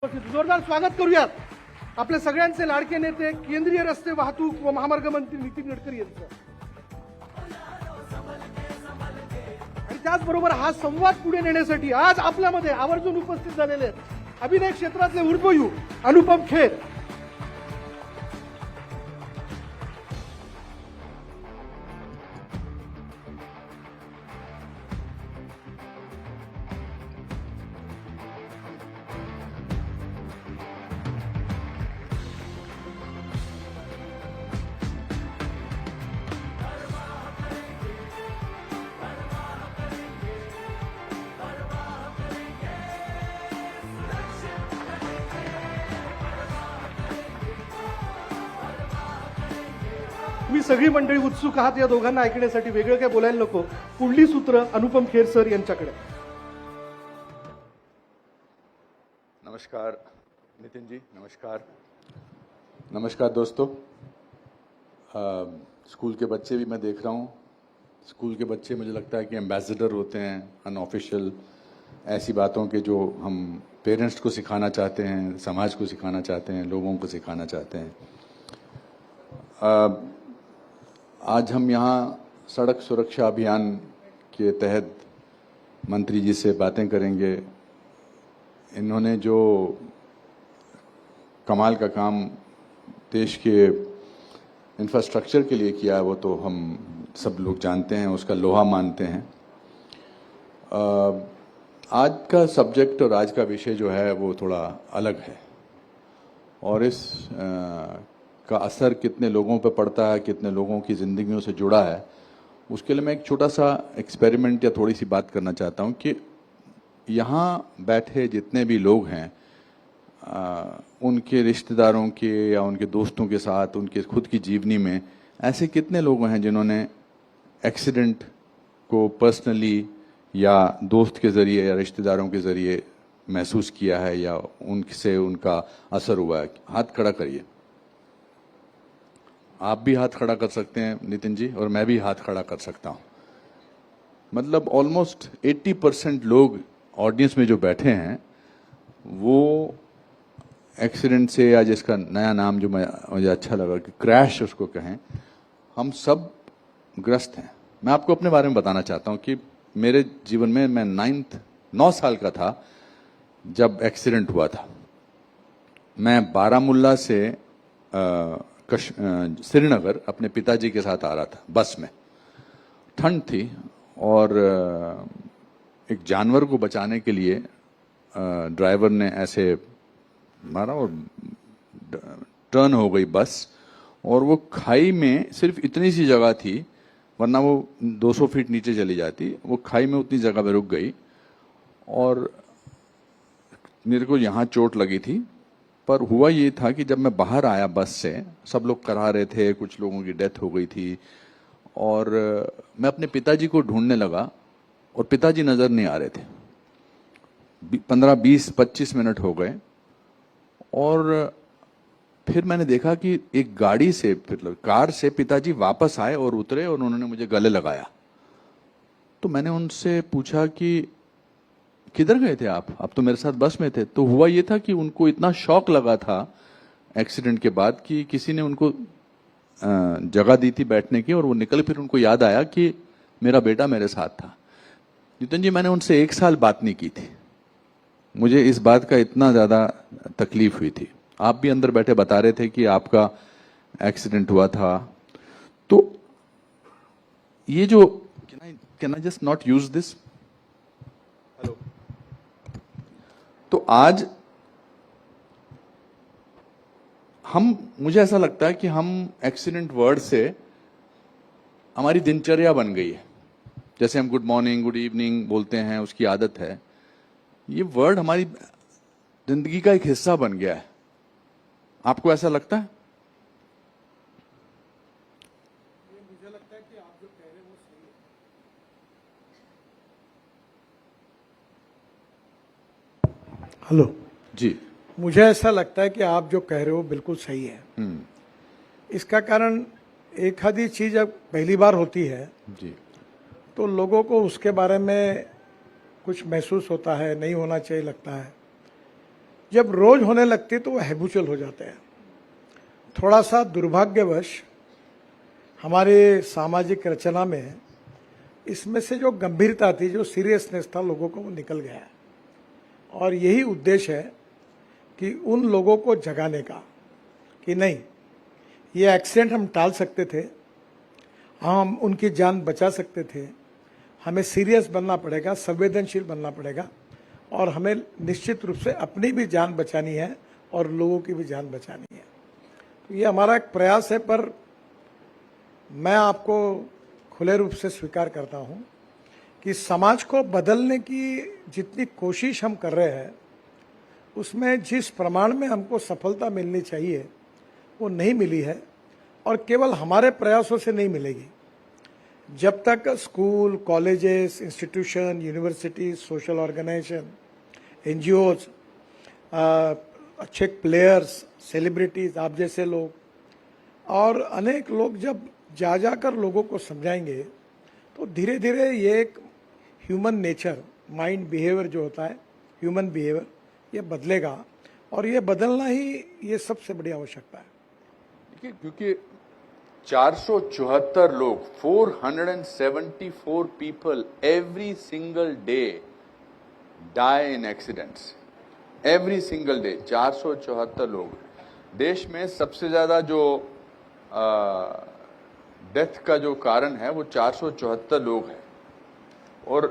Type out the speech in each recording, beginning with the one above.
जोरदार स्वागत करूयात आपल्या सगळ्यांचे लाडके नेते केंद्रीय रस्ते वाहतूक व महामार्ग मंत्री नितीन गडकरी यांचं. आणि त्याचबरोबर हा संवाद पुढे नेण्यासाठी आज आपल्यामध्ये आवर्जून उपस्थित झालेले अभिनय क्षेत्रातले ऊर्ध्वयू अनुपम खेर. तुम्ही सगळी मंडळी उत्सुक आहात या दोघांना ऐकण्यासाठी. वेगळं काय बोलायला नको. पुढली सूत्र अनुपम खेर सर यांच्याकडे. नमस्कार नितिन जी, नमस्कार दोस्तों. स्कूल के बच्चे भी मैं देख रहा हूँ. स्कूल के बच्चे मुझे लगता है कि एम्बेसडर होते हैं अनऑफिशियल ऐसी बातों के जो हम पेरेंट्स को सिखाना चाहते हैं, समाज को सिखाना चाहते हैं, लोगों को सिखाना चाहते हैं. आज हम यहाँ सड़क सुरक्षा अभियान के तहत मंत्री जी से बातें करेंगे. इन्होंने जो कमाल का काम देश के इंफ्रास्ट्रक्चर के लिए किया है वो तो हम सब लोग जानते हैं, उसका लोहा मानते हैं. आज का सब्जेक्ट और आज का विषय जो है वो थोड़ा अलग है और इस का असर कितने लोगों पर पड़ता है, कितने लोगों की ज़िंदगियों से जुड़ा है, उसके लिए मैं एक छोटा सा एक्सपेरिमेंट या थोड़ी सी बात करना चाहता हूँ कि यहाँ बैठे जितने भी लोग हैं उनके रिश्तेदारों के या उनके दोस्तों के साथ उनके खुद की जीवनी में ऐसे कितने लोग हैं जिन्होंने एक्सीडेंट को पर्सनली या दोस्त के ज़रिए या रिश्तेदारों के ज़रिए महसूस किया है या उनसे उनका असर हुआ है. हाथ खड़ा करिए. आप भी हाथ खड़ा कर सकते हैं नितिन जी और मैं भी हाथ खड़ा कर सकता हूं. मतलब ऑलमोस्ट 80% लोग ऑडियंस में जो बैठे हैं वो एक्सीडेंट से या जिसका नया नाम जो मुझे अच्छा लगा कि क्रैश उसको कहें, हम सब ग्रस्त हैं. मैं आपको अपने बारे में बताना चाहता हूं कि मेरे जीवन में मैं 9 साल का था जब एक्सीडेंट हुआ था. मैं बारामुल्ला से श्रीनगर अपने पिताजी के साथ आ रहा था बस में. ठंड थी और एक जानवर को बचाने के लिए ड्राइवर ने ऐसे मारा और टर्न हो गई बस और वो खाई में सिर्फ इतनी सी जगह थी, वरना वो 200 फीट नीचे चली जाती. वो खाई में उतनी जगह पे रुक गई और मेरे को यहाँ चोट लगी थी. पर हुआ ये था कि जब मैं बाहर आया बस से, सब लोग करा रहे थे, कुछ लोगों की डेथ हो गई थी और मैं अपने पिताजी को ढूंढने लगा और पिताजी नज़र नहीं आ रहे थे. 15, 20, 25 मिनट हो गए और फिर मैंने देखा कि एक गाड़ी से, मतलब कार से पिताजी वापस आए और उतरे और उन्होंने मुझे गले लगाया. तो मैंने उनसे पूछा कि किधर गए थे आप तो मेरे साथ बस में थे. तो हुआ ये था कि उनको इतना शॉक लगा था एक्सीडेंट के बाद कि किसी ने उनको जगह दी थी बैठने की और वो निकल, फिर उनको याद आया कि मेरा बेटा मेरे साथ था. नितिन जी, मैंने उनसे 1 साल बात नहीं की थी. मुझे इस बात का इतना ज़्यादा तकलीफ हुई थी. आप भी अंदर बैठे बता रहे थे कि आपका एक्सीडेंट हुआ था. तो ये जो can I just not use this. Hello. तो आज मुझे ऐसा लगता है कि हम एक्सीडेंट वर्ड से हमारी दिनचर्या बन गई है. जैसे हम गुड मॉर्निंग, गुड इवनिंग बोलते हैं, उसकी आदत है. ये वर्ड हमारी जिंदगी का एक हिस्सा बन गया है. आपको ऐसा लगता है? मुझे लगता है कि आप जो कह रहे हैं वो सही है. हेलो जी. मुझे ऐसा लगता है कि आप जो कह रहे हो बिल्कुल सही है. इसका कारण एक आधी चीज अब पहली बार होती है जी. तो लोगों को उसके बारे में कुछ महसूस होता है, नहीं होना चाहिए लगता है. जब रोज होने लगती तो वो हैबिचुअल हो जाते हैं। थोड़ा सा दुर्भाग्यवश हमारे सामाजिक रचना में इसमें से जो गंभीरता थी, जो सीरियसनेस था लोगों को, वो निकल गया है। और यही उद्देश्य है कि उन लोगों को जगाने का कि नहीं, ये एक्सीडेंट हम टाल सकते थे, हम उनकी जान बचा सकते थे, हमें सीरियस बनना पड़ेगा, संवेदनशील बनना पड़ेगा और हमें निश्चित रूप से अपनी भी जान बचानी है और लोगों की भी जान बचानी है। तो ये हमारा एक प्रयास है, पर मैं आपको खुले रूप से स्वीकार करता हूं कि समाज को बदलने की जितनी कोशिश हम कर रहे हैं उसमें जिस प्रमाण में हमको सफलता मिलनी चाहिए वो नहीं मिली है, और केवल हमारे प्रयासों से नहीं मिलेगी। जब तक school, colleges, institution, university, social organisation, NGOs, अच्छे प्लेयर्स, सेलिब्रिटीज, आप जैसे लोग और अनेक लोग जब जा जाकर लोगों को समझाएंगे तो धीरे धीरे ये एक ह्यूमन नेचर, माइंड बिहेवियर जो होता है, ह्यूमन बिहेवियर, ये बदलेगा। और ये बदलना ही ये सबसे बड़ी आवश्यकता है। क्योंकि 474 लोग, 474 people every single day die in accidents, every single day 474 लोग। देश में सबसे ज्यादा जो डेथ का जो कारण है वो 474 लोग हैं। और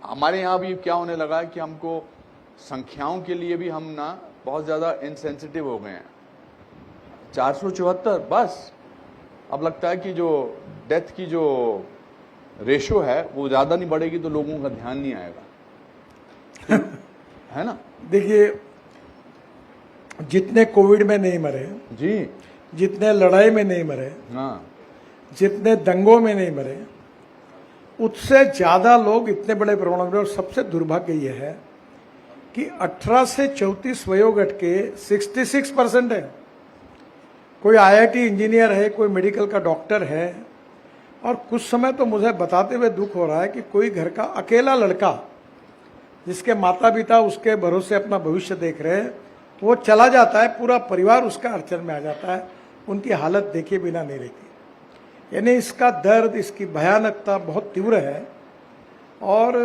हमारे यहाँ भी क्या होने लगा है कि हमको संख्याओं के लिए भी हम ना बहुत ज्यादा इनसेंसिटिव हो गए हैं। 474 बस। अब लगता है कि जो डेथ की जो रेशो है वो ज्यादा नहीं बढ़ेगी तो लोगों का ध्यान नहीं आएगा। है ना? देखिए, जितने कोविड में नहीं मरे जी, जितने लड़ाई में नहीं मरे, हाँ, जितने दंगों में नहीं मरे, उससे ज्यादा लोग इतने बड़े प्रमाण में। और सबसे दुर्भाग्य यह है कि 18 से 34 वयोगट के 66% है। कोई आईआईटी इंजीनियर है, कोई मेडिकल का डॉक्टर है। और कुछ समय तो मुझे बताते हुए दुख हो रहा है कि कोई घर का अकेला लड़का जिसके माता पिता उसके भरोसे अपना भविष्य देख रहे हैं, वो चला जाता है, पूरा परिवार उसका अड़चन में आ जाता है, उनकी हालत देखे बिना नहीं रहती। यानी इसका दर्द, इसकी भयानकता बहुत तीव्र है। और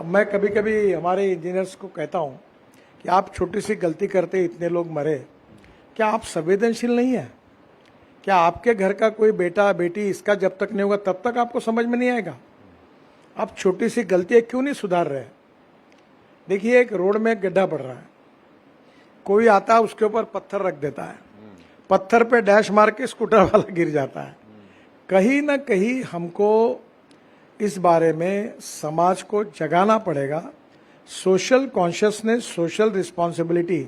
मैं कभी कभी हमारे इंजीनियर्स को कहता हूँ कि आप छोटी सी गलती करते इतने लोग मरे, क्या आप संवेदनशील नहीं है? क्या आपके घर का कोई बेटा बेटी इसका जब तक नहीं होगा तब तक आपको समझ में नहीं आएगा? आप छोटी सी गलतियां क्यों नहीं सुधार रहे? देखिए, एक रोड में गड्ढा पड़ रहा है, कोई आता है उसके ऊपर पत्थर रख देता है, पत्थर पे डैश मार के स्कूटर वाला गिर जाता है। कहीं ना कहीं हमको इस बारे में समाज को जगाना पड़ेगा। सोशल कॉन्शियसनेस, सोशल रिस्पॉन्सिबिलिटी,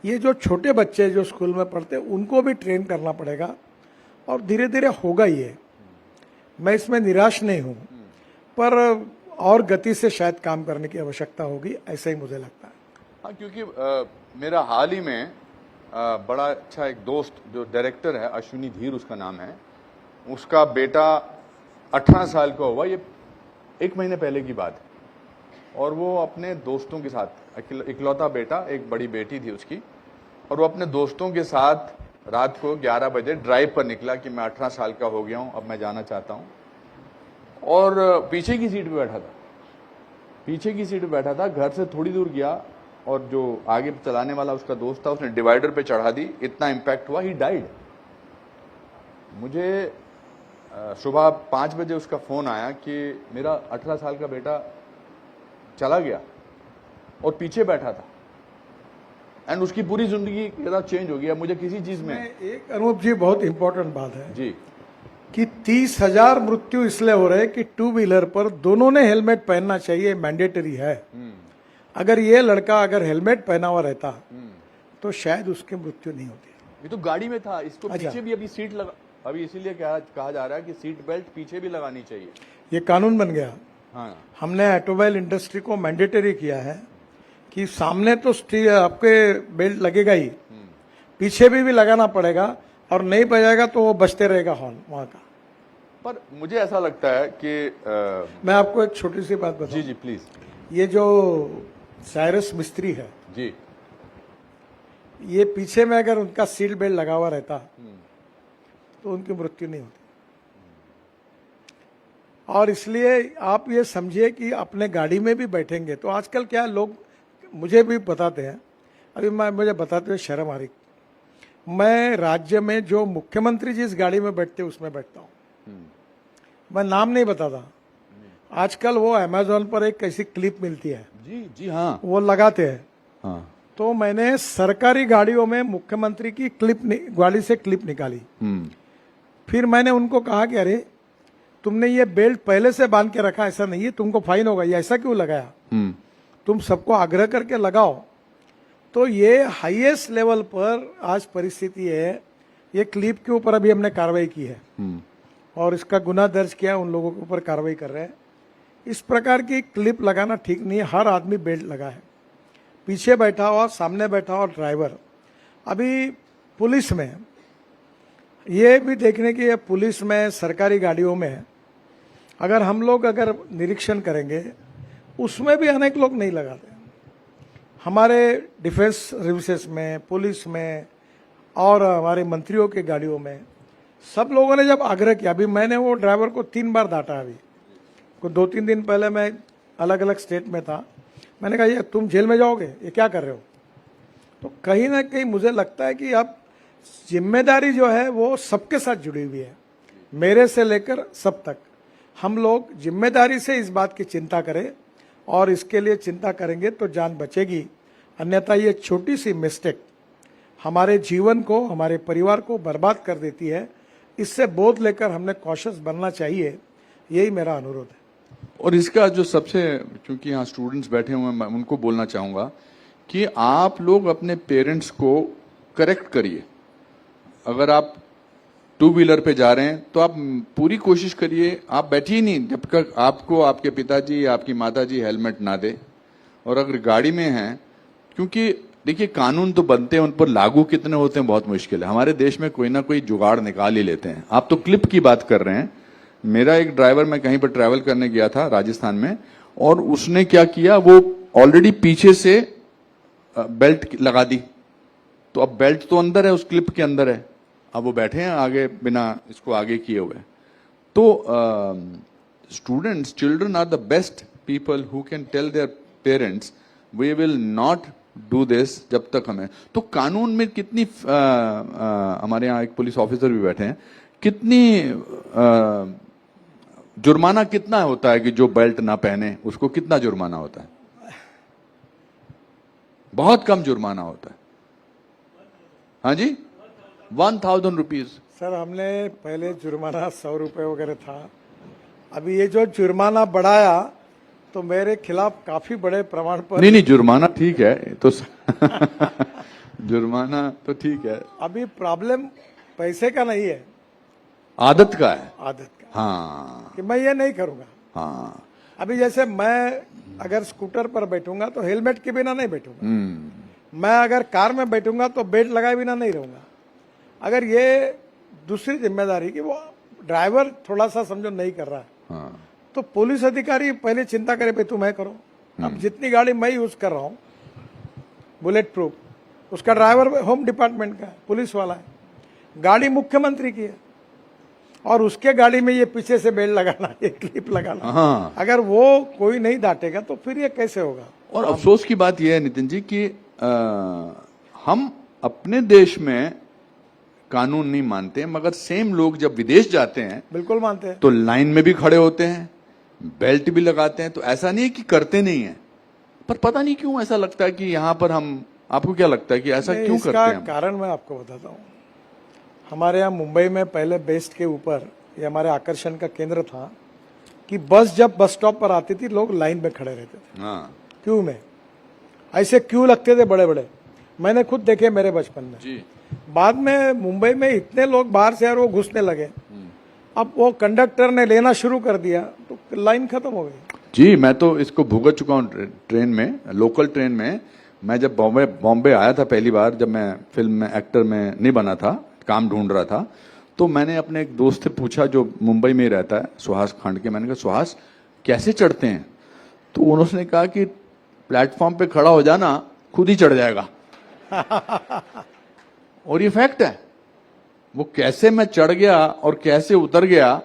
ये जो छोटे बच्चे जो स्कूल में पढ़ते हैं उनको भी ट्रेन करना पड़ेगा और धीरे धीरे होगा ये। मैं इसमें निराश नहीं हूं, पर और गति से शायद काम करने की आवश्यकता होगी, ऐसा ही मुझे लगता है। हाँ, क्योंकि मेरा हाल ही में बड़ा अच्छा एक दोस्त जो डायरेक्टर है, अश्विनी धीर उसका नाम है, उसका बेटा 18 साल का हुआ, ये 1 महीने पहले की बात है। और वो अपने दोस्तों के साथ, इकलौता बेटा, एक बड़ी बेटी थी उसकी, और वो अपने दोस्तों के साथ रात को 11 बजे ड्राइव पर निकला कि मैं 18 साल का हो गया हूं, अब मैं जाना चाहता हूं। और पीछे की सीट पे बैठा था, पीछे की सीट पे बैठा था। घर से थोड़ी दूर गया और जो आगे चलाने वाला उसका दोस्त था उसने डिवाइडर पे चढ़ा दी, इतना इम्पैक्ट हुआ, ही डाइड। मुझे सुबह 5 बजे उसका फोन आया कि मेरा 18 साल का बेटा चला गया और पीछे बैठा था, एंड उसकी पूरी जिंदगी चेंज हो गया। मुझे किसी चीज में एक अनूप जी बहुत इंपॉर्टेंट बात है जी कि 30,000 मृत्यु इसलिए हो रहे हैं कि टू व्हीलर पर दोनों ने हेलमेट पहनना चाहिए, मैंडेटरी है। अगर ये लड़का अगर हेलमेट पहना हुआ रहता तो शायद उसकी मृत्यु नहीं होती। ये तो गाड़ी में था, इसको अच्छा। पीछे भी अभी सीट लगा, अभी इसीलिए कहा जा रहा है कि सीट बेल्ट पीछे भी लगानी चाहिए। ये कानून बन गया। हाँ, हमने ऑटोमोबाइल इंडस्ट्री को मैंडेटरी किया है कि सामने तो आपके बेल्ट लगेगा ही, पीछे भी लगाना पड़ेगा, और नहीं बजाएगा तो वो बजते रहेगा हॉर्न वहां का। पर मुझे ऐसा लगता है कि मैं आपको एक छोटी सी बात बताऊं। जी जी प्लीज। ये जो साइरस मिस्त्री है, जी ये पीछे में अगर उनका सीट बेल्ट लगा हुआ रहता तो उनकी मृत्यु नहीं होती। और इसलिए आप ये समझिए कि अपने गाड़ी में भी बैठेंगे तो आजकल क्या लोग मुझे भी बताते हैं, अभी मुझे बताते हुए शर्म आ रही, मैं राज्य में जो मुख्यमंत्री जिस गाड़ी में बैठते उसमें बैठता हूँ। मैं नाम नहीं बताता। आजकल वो अमेजोन पर एक ऐसी क्लिप मिलती है, जी हाँ वो लगाते हैं। हाँ तो मैंने सरकारी गाड़ियों में मुख्यमंत्री की गाड़ी से क्लिप निकाली। फिर मैंने उनको कहा कि अरे तुमने ये बेल्ट पहले से बांध के रखा, ऐसा नहीं है, तुमको फाइन होगा, ये ऐसा क्यों लगाया? तुम सबको आग्रह करके लगाओ। तो ये हाईएस्ट लेवल पर आज परिस्थिति है। ये क्लिप के ऊपर अभी हमने कार्रवाई की है और इसका गुना दर्ज किया, उन लोगों के ऊपर कार्रवाई कर रहे हैं। इस प्रकार की क्लिप लगाना ठीक नहीं है। हर आदमी बेल्ट लगा है, पीछे बैठा हुआ, सामने बैठा हुआ ड्राइवर। अभी पुलिस में ये भी देखने की है, पुलिस में, सरकारी गाड़ियों में अगर हम लोग अगर निरीक्षण करेंगे उसमें भी अनेक लोग नहीं लगाते। हमारे डिफेंस सर्विसेज में, पुलिस में और हमारे मंत्रियों के गाड़ियों में सब लोगों ने जब आग्रह किया, अभी मैंने वो ड्राइवर को 3 बार डांटा। अभी को 2-3 दिन पहले मैं अलग अलग स्टेट में था, मैंने कहा ये तुम जेल में जाओगे, ये क्या कर रहे हो? तो कहीं ना कहीं मुझे लगता है कि अब जिम्मेदारी जो है वो सबके साथ जुड़ी हुई है, मेरे से लेकर सब तक। हम लोग जिम्मेदारी से इस बात की चिंता करें और इसके लिए चिंता करेंगे तो जान बचेगी, अन्यथा ये छोटी सी मिस्टेक हमारे जीवन को, हमारे परिवार को बर्बाद कर देती है। इससे बोध लेकर हमने कॉशियस बनना चाहिए, यही मेरा अनुरोध है। और इसका जो सबसे, क्योंकि यहाँ स्टूडेंट्स बैठे हुए हैं, मैं उनको बोलना चाहूंगा कि आप लोग अपने पेरेंट्स को करेक्ट करिए। अगर आप 2 व्हीलर पे जा रहे हैं तो आप पूरी कोशिश करिए, आप बैठिए नहीं जब तक आपको आपके पिताजी या आपकी माताजी हेलमेट ना दे। और अगर गाड़ी में हैं, क्योंकि देखिए कानून तो बनते हैं, उन पर लागू कितने होते हैं बहुत मुश्किल है। हमारे देश में कोई ना कोई जुगाड़ निकाल ही लेते हैं। आप तो क्लिप की बात कर रहे हैं। मेरा एक ड्राइवर, मैं कहीं पर ट्रैवल करने गया था राजस्थान में, और उसने क्या किया, वो ऑलरेडी पीछे से बेल्ट लगा दी। तो अब बेल्ट तो अंदर है, उस क्लिप के अंदर है, अब वो बैठे हैं आगे बिना इसको आगे किए हुए। तो students, children are the best people who can tell their parents we will not do this जब तक हमें। तो कानून में कितनी हमारे यहाँ एक पुलिस ऑफिसर भी बैठे हैं, कितनी जुर्माना कितना होता है कि जो बेल्ट ना पहने उसको कितना जुर्माना होता है? बहुत कम जुर्माना होता है। हाँ जी, 1000 रुपीज। सर हमने पहले जुर्माना 100 रुपये वगैरह था, अभी ये जो जुर्माना बढ़ाया तो मेरे खिलाफ काफी बड़े प्रमाण पर। नहीं, जुर्माना ठीक है तो जुर्माना तो ठीक है। अभी प्रॉब्लम पैसे का नहीं है, आदत का है। आदत का। हाँ, कि मैं ये नहीं करूंगा। हाँ। अभी जैसे मैं अगर स्कूटर पर बैठूंगा तो हेलमेट के बिना नहीं बैठूंगा, मैं अगर कार में बैठूंगा तो बेल्ट लगाए बिना नहीं रहूंगा। अगर ये दूसरी जिम्मेदारी कि वो ड्राइवर थोड़ा सा समझो नहीं कर रहा है, हाँ। तो पुलिस अधिकारी पहले चिंता करे भाई तुम है करो। अब जितनी गाड़ी मैं यूज कर रहा हूँ बुलेट प्रूफ, उसका ड्राइवर होम डिपार्टमेंट का है, पुलिस वाला है, गाड़ी मुख्यमंत्री की है, और उसके गाड़ी में ये पीछे से बेल्ट लगाना, ये क्लिप लगाना। हाँ। अगर वो कोई नहीं डांटेगा तो फिर ये कैसे होगा? और अफसोस की बात यह है नितिन जी कि हम अपने देश में कानून नहीं मानते, मगर सेम लोग जब विदेश जाते हैं बिल्कुल मानते हैं, तो लाइन में भी खड़े होते हैं, बेल्ट भी लगाते हैं। तो ऐसा नहीं है कि करते नहीं है, पर पता नहीं क्यों ऐसा लगता है कि यहाँ पर हम, आपको क्या लगता है कि ऐसा क्यों करते हैं? इसका कारण मैं आपको बताता हूँ। हमारे यहाँ मुंबई में पहले बेस्ट के ऊपर ये हमारे आकर्षण का केंद्र था कि बस जब बस स्टॉप पर आती थी लोग लाइन में खड़े रहते थे। हाँ क्यों में ऐसे क्यों लगते थे बड़े बड़े, मैंने खुद देखे मेरे बचपन में जी। बाद में मुंबई में इतने लोग बाहर से और वो घुसने लगे, अब वो कंडक्टर ने लेना शुरू कर दिया तो लाइन खत्म हो गई। जी, मैं तो इसको भुगत चुका हूँ ट्रेन में, लोकल ट्रेन में। मैं जब बॉम्बे आया था पहली बार, जब मैं फिल्म में एक्टर में नहीं बना था, काम ढूंढ रहा था, तो मैंने अपने एक दोस्त से पूछा जो मुंबई में ही रहता है, सुहास खांड के। मैंने कहा सुहास कैसे चढ़ते हैं? तो उन्होंने कहा कि प्लेटफॉर्म पे खड़ा हो जाना, खुद ही चढ़ जाएगा। और ये फैक्ट है। वो कैसे मैं चढ़ गया और कैसे उतर गया,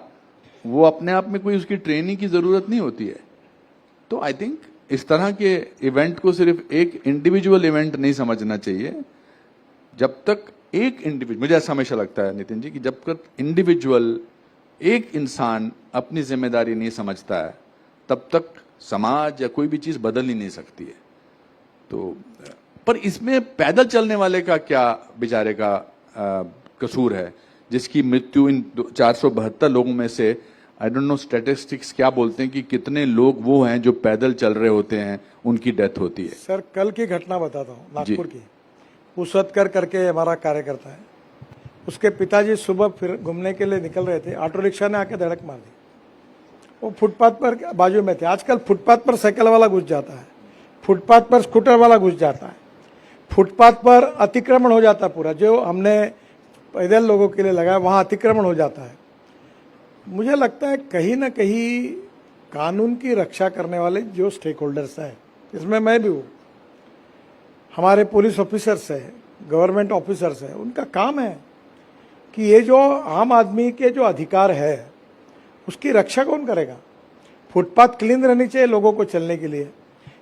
वो अपने आप में कोई उसकी ट्रेनिंग की जरूरत नहीं होती है। तो आई थिंक इस तरह के इवेंट को सिर्फ एक इंडिविजुअल इवेंट नहीं समझना चाहिए। जब तक एक इंडिविजुअल, मुझे ऐसा हमेशा लगता है नितिन जी, कि जब तक इंडिविजुअल, एक इंसान अपनी जिम्मेदारी नहीं समझता है, तब तक समाज या कोई भी चीज बदल ही नहीं सकती है। तो पर इसमें पैदल चलने वाले का क्या बेचारे का कसूर है, जिसकी मृत्यु इन 472 लोगों में से, आई डोंट नो स्टैटिस्टिक्स क्या बोलते हैं कि कितने लोग वो हैं जो पैदल चल रहे होते हैं, उनकी डेथ होती है। सर, कल की घटना बताता हूँ, नागपुर की। उसतकर करके हमारा कार्यकर्ता है, उसके पिताजी सुबह फिर घूमने के लिए निकल रहे थे, ऑटो रिक्शा ने आके धड़क मार दी। वो फुटपाथ पर बाजू में थे। आजकल फुटपाथ पर साइकिल वाला घुस जाता है, फुटपाथ पर स्कूटर वाला घुस जाता है, फुटपाथ पर अतिक्रमण हो जाता है। पूरा जो हमने पैदल लोगों के लिए लगाया, वहाँ अतिक्रमण हो जाता है। मुझे लगता है कहीं ना कहीं कानून की रक्षा करने वाले जो स्टेक होल्डर्स हैं, इसमें मैं भी हूँ, हमारे पुलिस ऑफिसर्स हैं, गवर्नमेंट ऑफिसर्स हैं, उनका काम है कि ये जो आम आदमी के जो अधिकार है उसकी रक्षा कौन करेगा। फुटपाथ क्लीन रहनी चाहिए लोगों को चलने के लिए।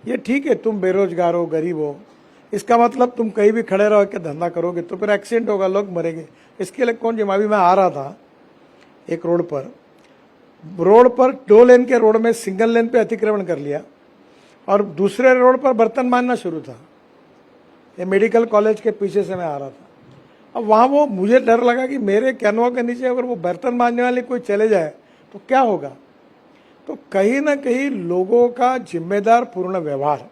ये ठीक है, तुम बेरोजगार हो, गरीब हो, इसका मतलब तुम कहीं भी खड़े रहो के धंधा करोगे तो फिर एक्सीडेंट होगा, लोग मरेंगे। इसके लिए कौन जिम्मेदार। अभी मैं आ रहा था एक रोड पर 2 लेन के रोड में सिंगल लेन पे अतिक्रमण कर लिया और दूसरे रोड पर बर्तन मारना शुरू था। ये मेडिकल कॉलेज के पीछे से मैं आ रहा था। अब वहाँ वो, मुझे डर लगा कि मेरे कैनवा के नीचे अगर वो बर्तन मारने वाले कोई चले जाए तो क्या होगा। तो कहीं ना कहीं लोगों का जिम्मेदार पूर्ण व्यवहार,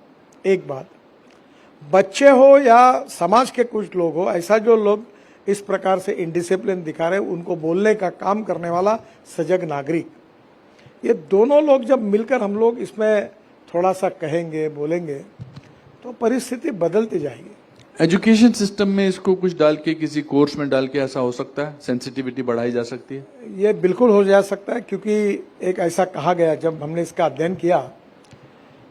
एक बात, बच्चे हो या समाज के कुछ लोग हो, ऐसा जो लोग इस प्रकार से इंडिसिप्लिन दिखा रहे हैं, उनको बोलने का काम करने वाला सजग नागरिक, ये दोनों लोग जब मिलकर हम लोग इसमें थोड़ा सा कहेंगे, बोलेंगे, तो परिस्थिति बदलती जाएगी। एजुकेशन सिस्टम में इसको कुछ डाल के, किसी कोर्स में डाल के ऐसा हो सकता है, सेंसिटिविटी बढ़ाई जा सकती है। ये बिल्कुल हो जा सकता है, क्योंकि एक ऐसा कहा गया जब हमने इसका अध्ययन किया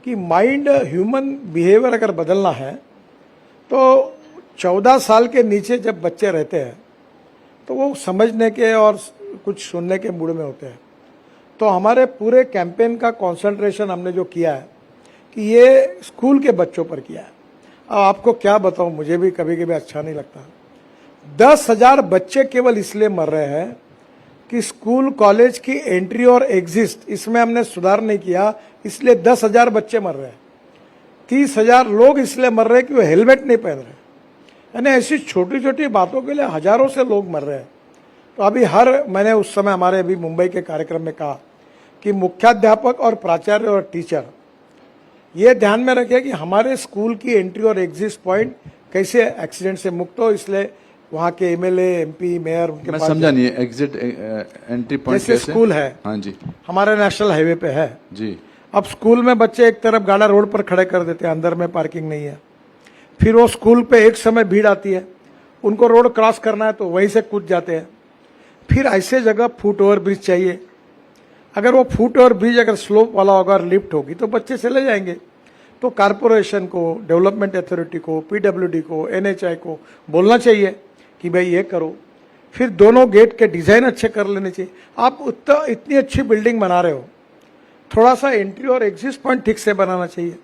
कि माइंड, ह्यूमन बिहेवियर अगर बदलना है तो 14 साल के नीचे जब बच्चे रहते हैं तो वो समझने के और कुछ सुनने के मूड में होते हैं। तो हमारे पूरे कैंपेन का कंसंट्रेशन हमने जो किया है कि ये स्कूल के बच्चों पर किया है। अब आपको क्या बताऊं, मुझे भी कभी कभी अच्छा नहीं लगता। 10,000 बच्चे केवल इसलिए मर रहे हैं कि स्कूल कॉलेज की एंट्री और एग्जिट, इसमें हमने सुधार नहीं किया, इसलिए 10,000 बच्चे मर रहे हैं। 30,000 लोग इसलिए मर रहे हैं कि वो हेलमेट नहीं पहन रहे। यानी ऐसी छोटी छोटी बातों के लिए हजारों से लोग मर रहे हैं। तो अभी मैंने उस समय हमारे अभी मुंबई के कार्यक्रम में कहा कि मुख्याध्यापक और प्राचार्य और टीचर ये ध्यान में रखें कि हमारे स्कूल की एंट्री और एग्जिट पॉइंट कैसे एक्सीडेंट से मुक्त हो। इसलिए वहाँ के एमएलए, एमपी, मेयर, उनके मैं पास समझा नहीं, एग्जिट एंट्री पॉइंट जैसे स्कूल है, हाँ जी, हमारे नेशनल हाईवे पे है जी। अब स्कूल में बच्चे एक तरफ गाड़ा रोड पर खड़े कर देते हैं, अंदर में पार्किंग नहीं है। फिर वो स्कूल पे एक समय भीड़ आती है, उनको रोड क्रॉस करना है तो वहीं से कूद जाते हैं। फिर ऐसे जगह फुट ओवर ब्रिज चाहिए। अगर वो फुट ओवर ब्रिज अगर स्लोप वाला होगा और लिफ्ट होगी तो बच्चे चले जाएंगे। तो कारपोरेशन को, डेवलपमेंट अथॉरिटी को, पीडब्ल्यूडी को, एनएचआई को बोलना चाहिए कि भाई ये करो। फिर दोनों गेट के डिजाइन अच्छे कर लेने चाहिए। आप इतनी अच्छी बिल्डिंग बना रहे हो, थोड़ा सा एंट्री और एग्जिट पॉइंट ठीक से बनाना चाहिए।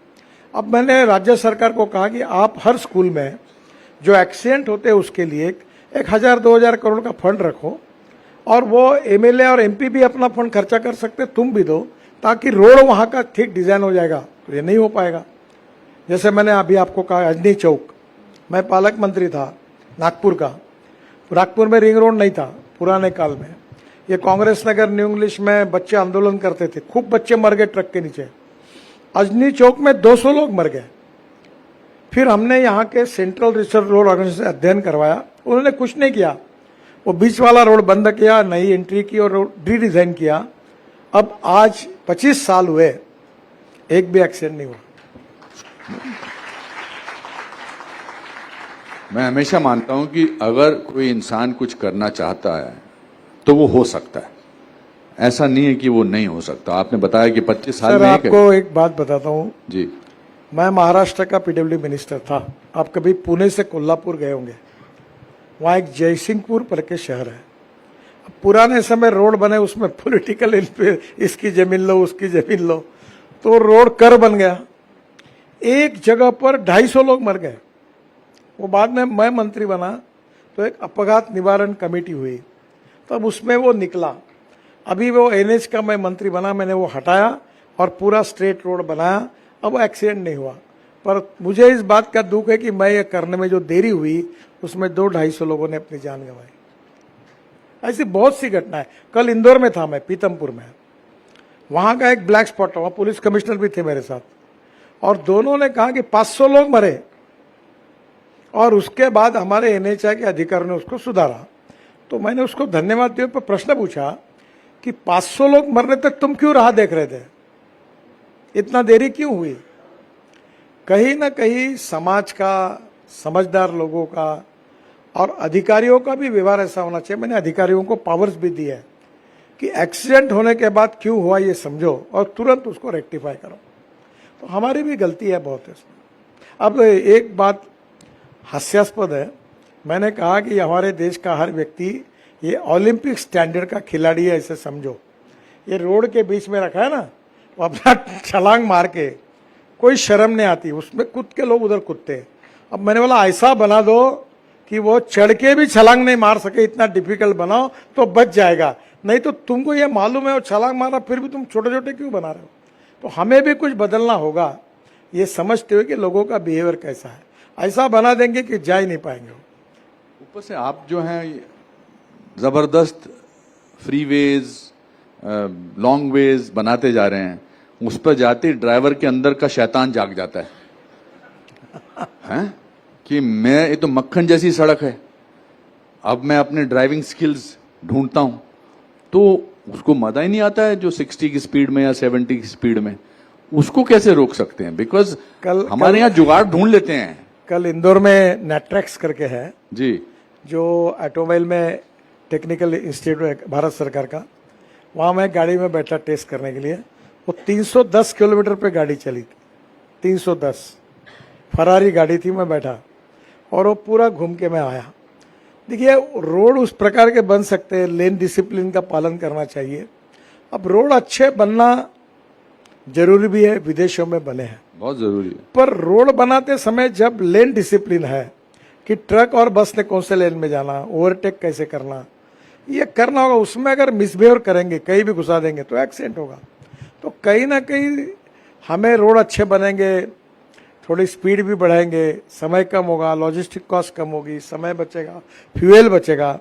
अब मैंने राज्य सरकार को कहा कि आप हर स्कूल में जो एक्सीडेंट होते हैं उसके लिए 1,000-2,000 करोड़ का फंड रखो, और वो एमएलए और एमपी भी अपना फंड खर्चा कर सकते, तुम भी दो, ताकि रोड वहाँ का ठीक डिजाइन हो जाएगा। तो ये नहीं हो पाएगा। जैसे मैंने अभी आपको कहा अजनी चौक, मैं पालक मंत्री था नागपुर का, नागपुर में रिंग रोड नहीं था पुराने काल में। ये कांग्रेस नगर न्यू इंग्लिश में बच्चे आंदोलन करते थे, खूब बच्चे मर गए ट्रक के नीचे। अजनी चौक में 200 लोग मर गए। फिर हमने यहाँ के सेंट्रल रिसर्च रोड ऑर्गेनाइजेशन से अध्ययन करवाया, उन्होंने कुछ नहीं किया। वो बीच वाला रोड बंद किया, नई एंट्री की और रोड रीडिजाइन किया। अब आज 25 साल हुए, एक भी एक्सीडेंट नहीं हुआ। मैं हमेशा मानता हूं कि अगर कोई इंसान कुछ करना चाहता है तो वो हो सकता है, ऐसा नहीं है कि वो नहीं हो सकता। आपने बताया कि 25 साल सर, में आपको एक बात बताता हूँ जी। मैं महाराष्ट्र का पीडब्ल्यू मिनिस्टर था। आप कभी पुणे से कोल्हापुर गए होंगे, वहाँ एक जयसिंहपुर पर के शहर है। पुराने समय रोड बने, उसमें पॉलिटिकल इसकी जमीन लो उसकी जमीन लो, तो रोड कर बन गया। एक जगह पर 250 लोग मर गए। वो बाद में मैं मंत्री बना तो एक अपघात निवारण कमेटी हुई, तब उसमें वो निकला। अभी वो एनएच का मैं मंत्री बना, मैंने वो हटाया और पूरा स्ट्रेट रोड बनाया। अब एक्सीडेंट नहीं हुआ, पर मुझे इस बात का दुख है कि मैं ये करने में जो देरी हुई उसमें 200-250 लोगों ने अपनी जान गंवाई। ऐसी बहुत सी घटनाएं। कल इंदौर में था मैं, पीतमपुर में, वहां का एक ब्लैक स्पॉट, वहां पुलिस कमिश्नर भी थे मेरे साथ, और दोनों ने कहा कि 500 लोग मरे, और उसके बाद हमारे एनएचआई के अधिकारियों ने उसको सुधारा। तो मैंने उसको धन्यवाद दिए पर प्रश्न पूछा कि 500 लोग मरने तक तुम क्यों राह देख रहे थे, इतना देरी क्यों हुई? कहीं ना कहीं समाज का, समझदार लोगों का और अधिकारियों का भी व्यवहार ऐसा होना चाहिए। मैंने अधिकारियों को पावर्स भी दिए हैं कि एक्सीडेंट होने के बाद क्यों हुआ ये समझो और तुरंत उसको रेक्टिफाई करो। तो हमारी भी गलती है बहुत इसमें। अब एक बात हास्यास्पद है, मैंने कहा कि हमारे देश का हर व्यक्ति ये ओलंपिक स्टैंडर्ड का खिलाड़ी है, ऐसे समझो। ये रोड के बीच में रखा है ना, वो अपना छलांग मार के, कोई शर्म नहीं आती, उसमें कूद के लोग उधर कूदते हैं। अब मैंने बोला ऐसा बना दो कि वो चढ़ के भी छलांग नहीं मार सके, इतना डिफिकल्ट बनाओ तो बच जाएगा। नहीं तो तुमको ये मालूम है वो छलांग मारा, फिर भी तुम छोटे छोटे क्यों बना रहे हो? तो हमें भी कुछ बदलना होगा, ये समझते हुए कि लोगों का बिहेवियर कैसा है। ऐसा बना देंगे कि जा ही नहीं पाएंगे। ऊपर से आप जो हैं जबरदस्त फ्रीवेज, लॉन्ग वेज बनाते जा रहे हैं, उस पर जाते ड्राइवर के अंदर का शैतान जाग जाता है हैं कि मैं, ये तो मक्खन जैसी सड़क है, अब मैं अपने ड्राइविंग स्किल्स ढूंढता हूं, तो उसको मजा ही नहीं आता है जो 60 की स्पीड में या 70 की स्पीड में, उसको कैसे रोक सकते हैं? बिकॉज हमारे यहाँ जुगाड़ ढूंढ लेते हैं। कल इंदौर में नेट्रेक्स करके है जी, जो ऑटोमोबाइल में टेक्निकल इंस्टीट्यूट है भारत सरकार का, वहाँ मैं गाड़ी में बैठा टेस्ट करने के लिए। वो 310 किलोमीटर पे गाड़ी चली, 310 फरारी गाड़ी थी, मैं बैठा और वो पूरा घूम के मैं आया। देखिए रोड उस प्रकार के बन सकते हैं, लेन डिसिप्लिन का पालन करना चाहिए। अब रोड अच्छे बनना जरूरी भी है, विदेशों में बने हैं, बहुत जरूरी है, पर रोड बनाते समय जब लेन डिसिप्लिन है कि ट्रक और बस ने कौन से लेन में जाना, ओवरटेक कैसे करना, ये करना होगा। उसमें अगर मिसबिहेव करेंगे, कहीं भी घुसा देंगे तो एक्सीडेंट होगा। तो कहीं ना कहीं हमें रोड अच्छे बनेंगे, थोड़ी स्पीड भी बढ़ाएंगे, समय कम होगा, लॉजिस्टिक कॉस्ट कम होगी, समय बचेगा, फ्यूल बचेगा,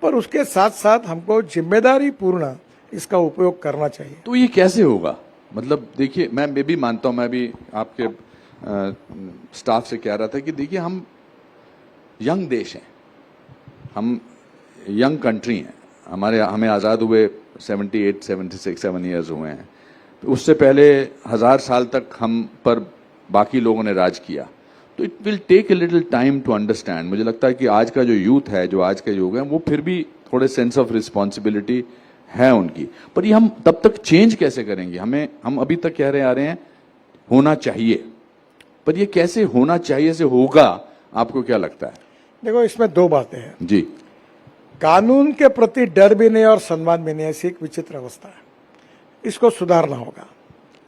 पर उसके साथ साथ हमको जिम्मेदारी पूर्ण इसका उपयोग करना चाहिए। तो ये कैसे होगा? मतलब देखिए, मैं भी मानता हूं, मैं भी आपके स्टाफ से कह रहा था कि देखिए हम यंग देश हैं, हम यंग कंट्री हैं, हमें आज़ाद हुए 78, 76, 7 ईयर्स हुए हैं। उससे पहले 1000 साल तक हम पर बाकी लोगों ने राज किया। तो it will take a little time to understand. मुझे लगता है कि आज का जो यूथ है, जो आज के युग है, वो फिर भी थोड़े सेंस ऑफ रिस्पॉन्सिबिलिटी है उनकी, पर ये हम तब तक चेंज कैसे करेंगे? हम अभी तक कह रहे आ रहे हैं होना चाहिए, पर ये कैसे होना चाहिए से होगा, आपको क्या लगता है? देखो इसमें दो बातें हैं जी। कानून के प्रति डर भी नहीं और सम्मान भी नहीं, ऐसी एक विचित्र अवस्था है। इसको सुधारना होगा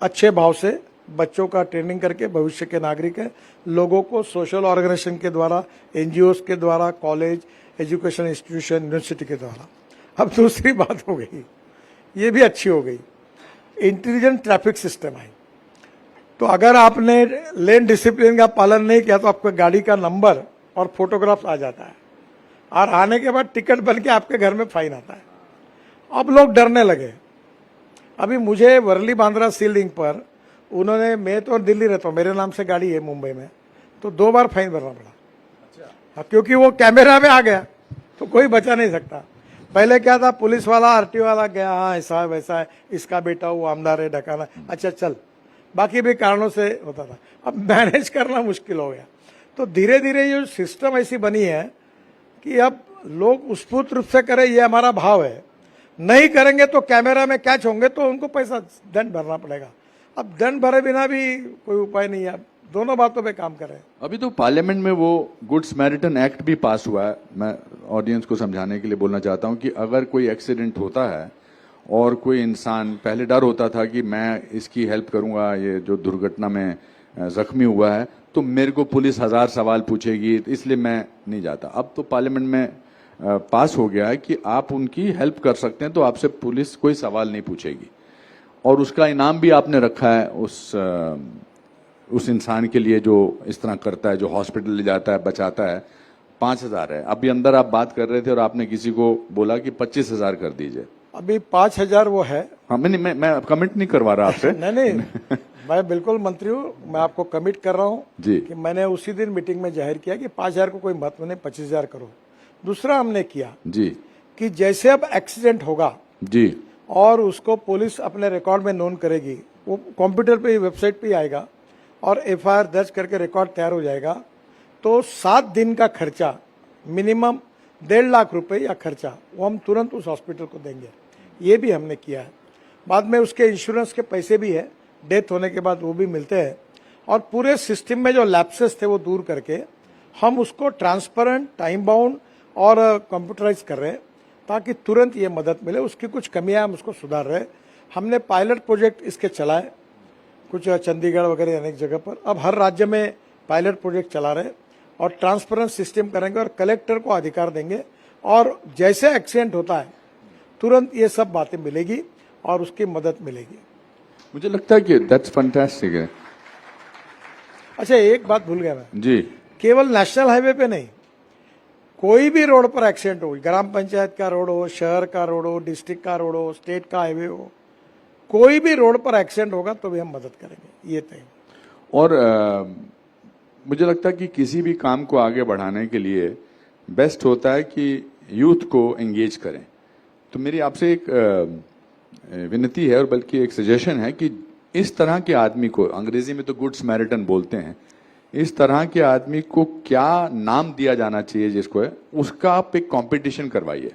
अच्छे भाव से, बच्चों का ट्रेनिंग करके, भविष्य के नागरिक है, लोगों को सोशल ऑर्गेनाइजेशन के द्वारा, एनजीओस के द्वारा, कॉलेज, एजुकेशन इंस्टीट्यूशन, यूनिवर्सिटी के द्वारा। अब दूसरी बात हो गई, ये भी अच्छी हो गई, इंटेलिजेंट ट्रैफिक सिस्टम है। तो अगर आपने लेन डिसिप्लिन का पालन नहीं किया तो आपका गाड़ी का नंबर और फोटोग्राफ आ जाता है, और आने के बाद टिकट बन के आपके घर में फाइन आता है। अब लोग डरने लगे। अभी मुझे वर्ली बांद्रा सी लिंक पर उन्होंने, मैं तो दिल्ली रहता हूँ, मेरे नाम से गाड़ी है मुंबई में, तो 2 बार फाइन भरना पड़ा। क्योंकि वो कैमरा में आ गया तो कोई बचा नहीं सकता। पहले क्या था, पुलिस वाला, आरटीओ वाला गया, हाँ ऐसा है वैसा है, इसका बेटा वो आमदार है, ढकाना, अच्छा चल, बाकी भी कारणों से होता था। अब मैनेज करना मुश्किल हो गया। तो धीरे धीरे ये सिस्टम ऐसी बनी है कि अब लोग स्फूर्त रूप से करें, ये हमारा भाव है। नहीं करेंगे तो कैमरा में कैच होंगे तो उनको पैसा, दंड भरना पड़ेगा। अब दंड भरे बिना भी कोई उपाय नहीं है, दोनों बातों पे काम कर रहे हैं। अभी तो पार्लियामेंट में वो गुड समैरिटन एक्ट भी पास हुआ है। मैं ऑडियंस को समझाने के लिए बोलना चाहता हूं कि अगर कोई एक्सीडेंट होता है और कोई इंसान, पहले डर होता था कि मैं इसकी हेल्प करूंगा, ये जो दुर्घटना में जख्मी हुआ है तो मेरे को पुलिस 1000 सवाल पूछेगी, इसलिए मैं नहीं जाता। अब तो पार्लियामेंट में पास हो गया है कि आप उनकी हेल्प कर सकते हैं तो आपसे पुलिस कोई सवाल नहीं पूछेगी, और उसका इनाम भी आपने रखा है उस इंसान के लिए जो इस तरह करता है, जो हॉस्पिटल ले जाता है, बचाता है। 5000 है। अभी अंदर आप बात कर रहे थे और आपने किसी को बोला कि 25000 कर दीजिए। अभी 5000 वो है। हाँ, मैं कमिट नहीं करवा रहा आपसे। नहीं मैं बिल्कुल मंत्री हूँ, मैं आपको कमिट कर रहा हूँ जी कि मैंने उसी दिन मीटिंग में जाहिर किया कि 5000 को कोई महत्व नहीं, 25000 करो। दूसरा हमने किया जी कि जैसे अब एक्सीडेंट होगा जी और उसको पुलिस अपने रिकॉर्ड में नोन करेगी, वो कंप्यूटर पे, वेबसाइट पे आएगा और एफआईआर दर्ज करके रिकॉर्ड तैयार हो जाएगा, तो 7 दिन का खर्चा मिनिमम 1.5 लाख रुपए या खर्चा वो हम तुरंत उस हॉस्पिटल को देंगे। ये भी हमने किया है। बाद में उसके इंश्योरेंस के पैसे भी है, डेथ होने के बाद वो भी मिलते हैं। और पूरे सिस्टम में जो लैप्सेस थे वो दूर करके हम उसको ट्रांसपेरेंट, टाइम बाउंड और कंप्यूटराइज कर रहे हैं ताकि तुरंत ये मदद मिले। उसकी कुछ कमियां हम उसको सुधार रहे हैं। हमने पायलट प्रोजेक्ट इसके चलाए, कुछ चंडीगढ़ वगैरह अनेक जगह पर। अब हर राज्य में पायलट प्रोजेक्ट चला रहे और ट्रांसपेरेंट सिस्टम करेंगे और कलेक्टर को अधिकार देंगे, और जैसे एक्सीडेंट होता है तुरंत ये सब बातें मिलेगी और उसकी मदद मिलेगी। मुझे लगता है कि दैट्स फैंटास्टिक है। अच्छा, एक बात भूल गया मैं, जी केवल नेशनल हाईवे पे नहीं, कोई भी रोड पर एक्सीडेंट हो, ग्राम पंचायत का रोड हो, शहर का रोड हो, डिस्ट्रिक्ट का रोड हो, स्टेट का हाईवे हो, कोई भी रोड पर एक्सीडेंट होगा तो भी हम मदद करेंगे, ये तय। और मुझे लगता है कि किसी भी काम को आगे बढ़ाने के लिए बेस्ट होता है कि यूथ को एंगेज करें। तो मेरी आपसे एक विनती है और बल्कि एक सजेशन है कि इस तरह के आदमी को, अंग्रेजी में तो गुड समैरिटन बोलते हैं, इस तरह के आदमी को क्या नाम दिया जाना चाहिए जिसको है, उसका आप एक कंपटीशन करवाइए।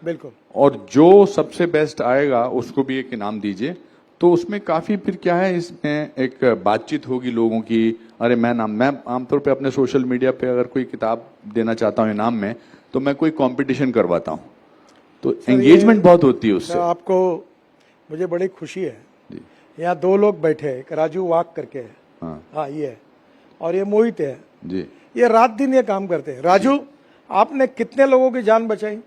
बिल्कुल। और जो सबसे बेस्ट आएगा उसको भी एक इनाम दीजिए। तो उसमें काफी फिर क्या है, इसमें एक बातचीत होगी लोगों की। अरे मैं आमतौर पे अपने सोशल मीडिया पे अगर कोई किताब देना चाहता हूँ इनाम में, तो मैं कोई कंपटीशन करवाता हूँ, तो एंगेजमेंट बहुत होती है उससे। आपको, मुझे बड़ी खुशी है, यहाँ 2 लोग बैठे हैं, एक राजू वाक करके है, हाँ ये है, और ये मोहित है जी। ये रात दिन ये काम करते हैं। राजू, आपने कितने लोगों की जान बचाई?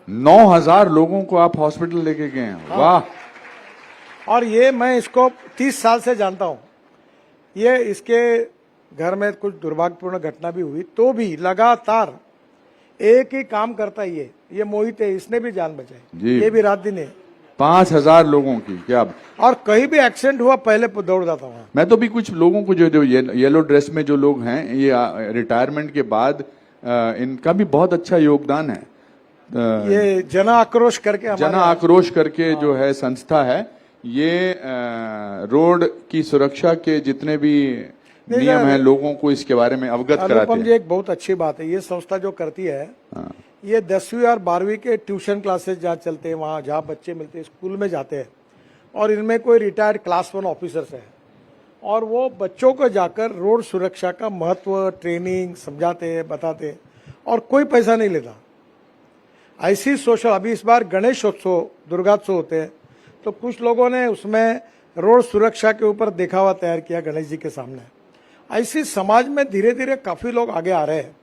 9000 लोगों को आप हॉस्पिटल लेके गए हैं। वाह। और ये मैं इसको 30 साल से जानता हूँ। ये इसके घर में कुछ दुर्भाग्यपूर्ण घटना भी हुई तो भी लगातार एक ही काम करता है। ये मोहित है, इसने भी जान बचाई, ये भी रात दिन है। 5000 लोगों की क्या। और कहीं भी एक्सीडेंट हुआ पहले दौड़ जाता हूँ। मैं तो भी कुछ लोगों को जो येलो ड्रेस में जो लोग हैं, ये रिटायरमेंट के बाद इनका भी बहुत अच्छा योगदान है। ये जन आक्रोश करके, जन आक्रोश करके जो है संस्था है, ये रोड की सुरक्षा के जितने भी नियम हैं लोगों को इसके बारे में अवगत कराते हैं। जी, एक बहुत अच्छी बात है ये संस्था जो करती है। ये 10वीं और 12वीं के ट्यूशन क्लासेस जहाँ चलते हैं, वहाँ जहाँ बच्चे मिलते हैं, स्कूल में जाते हैं, और इनमें कोई रिटायर्ड क्लास 1 ऑफिसर्स हैं, और वो बच्चों को जाकर रोड सुरक्षा का महत्व ट्रेनिंग समझाते हैं, बताते हैं, और कोई पैसा नहीं लेता। ऐसी सोशल, अभी इस बार गणेशोत्सव, दुर्गात्सव होते हैं, तो कुछ लोगों ने उसमें रोड सुरक्षा के ऊपर दिखावा तैयार किया गणेश जी के सामने। ऐसी समाज में धीरे धीरे काफी लोग आगे आ रहे हैं,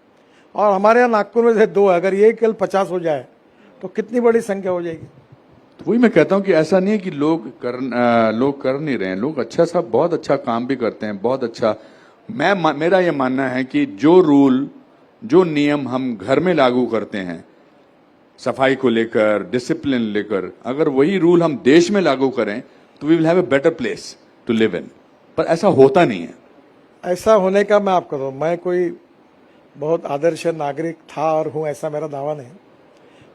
और हमारे यहाँ नागपुर में से 2 है, अगर ये कल 50 हो जाए तो कितनी बड़ी संख्या हो जाएगी। तो वही मैं कहता हूँ कि ऐसा नहीं है कि लोग कर नहीं रहे हैं, लोग अच्छा सा बहुत अच्छा काम भी करते हैं, बहुत अच्छा। मेरा ये मानना है कि जो रूल, जो नियम हम घर में लागू करते हैं सफाई को लेकर, डिसिप्लिन लेकर, अगर वही रूल हम देश में लागू करें तो we will have a better place to live in. पर ऐसा होता नहीं है। ऐसा होने का मैं आपको कहूँ, मैं कोई बहुत आदर्श नागरिक था और हूँ ऐसा मेरा दावा नहीं,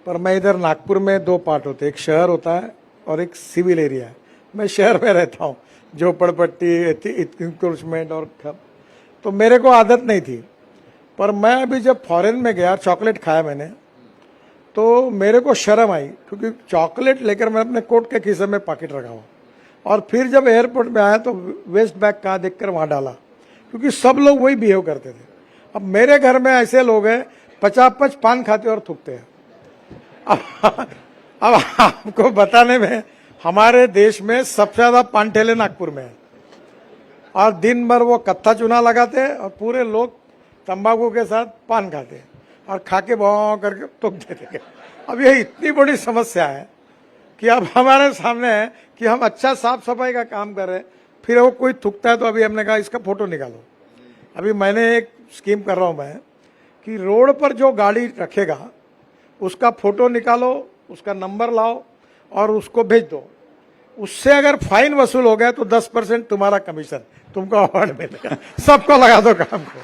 पर मैं इधर नागपुर में 2 पार्ट होते हैं, एक शहर होता है और एक सिविल एरिया है। मैं शहर में रहता हूँ, झोपड़पट्टी, इंक्रोचमेंट और तो मेरे को आदत नहीं थी। पर मैं अभी जब फॉरेन में गया, चॉकलेट खाया मैंने, तो मेरे को शर्म आई, क्योंकि चॉकलेट लेकर मैं अपने कोट के खीसे में पॉकेट रखा हुआ, और फिर जब एयरपोर्ट में आया तो वेस्ट बैग कहाँ देखकर वहां डाला, क्योंकि सब लोग वही बिहेव करते थे। अब मेरे घर में ऐसे लोग हैं 50 पान खाते और थूकते हैं। अब आपको बताने में, हमारे देश में सबसे ज्यादा पान ठेले नागपुर में है, और दिन भर वो कत्था चूना लगाते हैं और पूरे लोग तंबाकू के साथ पान खाते हैं और खा के भाव करके थूक देते हैं। अब ये इतनी बड़ी समस्या है कि अब हमारे सामने है कि हम अच्छा साफ सफाई का काम कर रहे हैं, फिर वो कोई थूकता है तो अभी हमने कहा इसका फोटो निकालो। अभी मैंने एक स्कीम कर रहा हूं मैं कि रोड पर जो गाड़ी रखेगा उसका फोटो निकालो, उसका नंबर लाओ और उसको भेज दो। उससे अगर फाइन वसूल हो गया तो 10% तुम्हारा कमीशन, तुमको अवार्ड मिलेगा। सबको लगा दो काम को।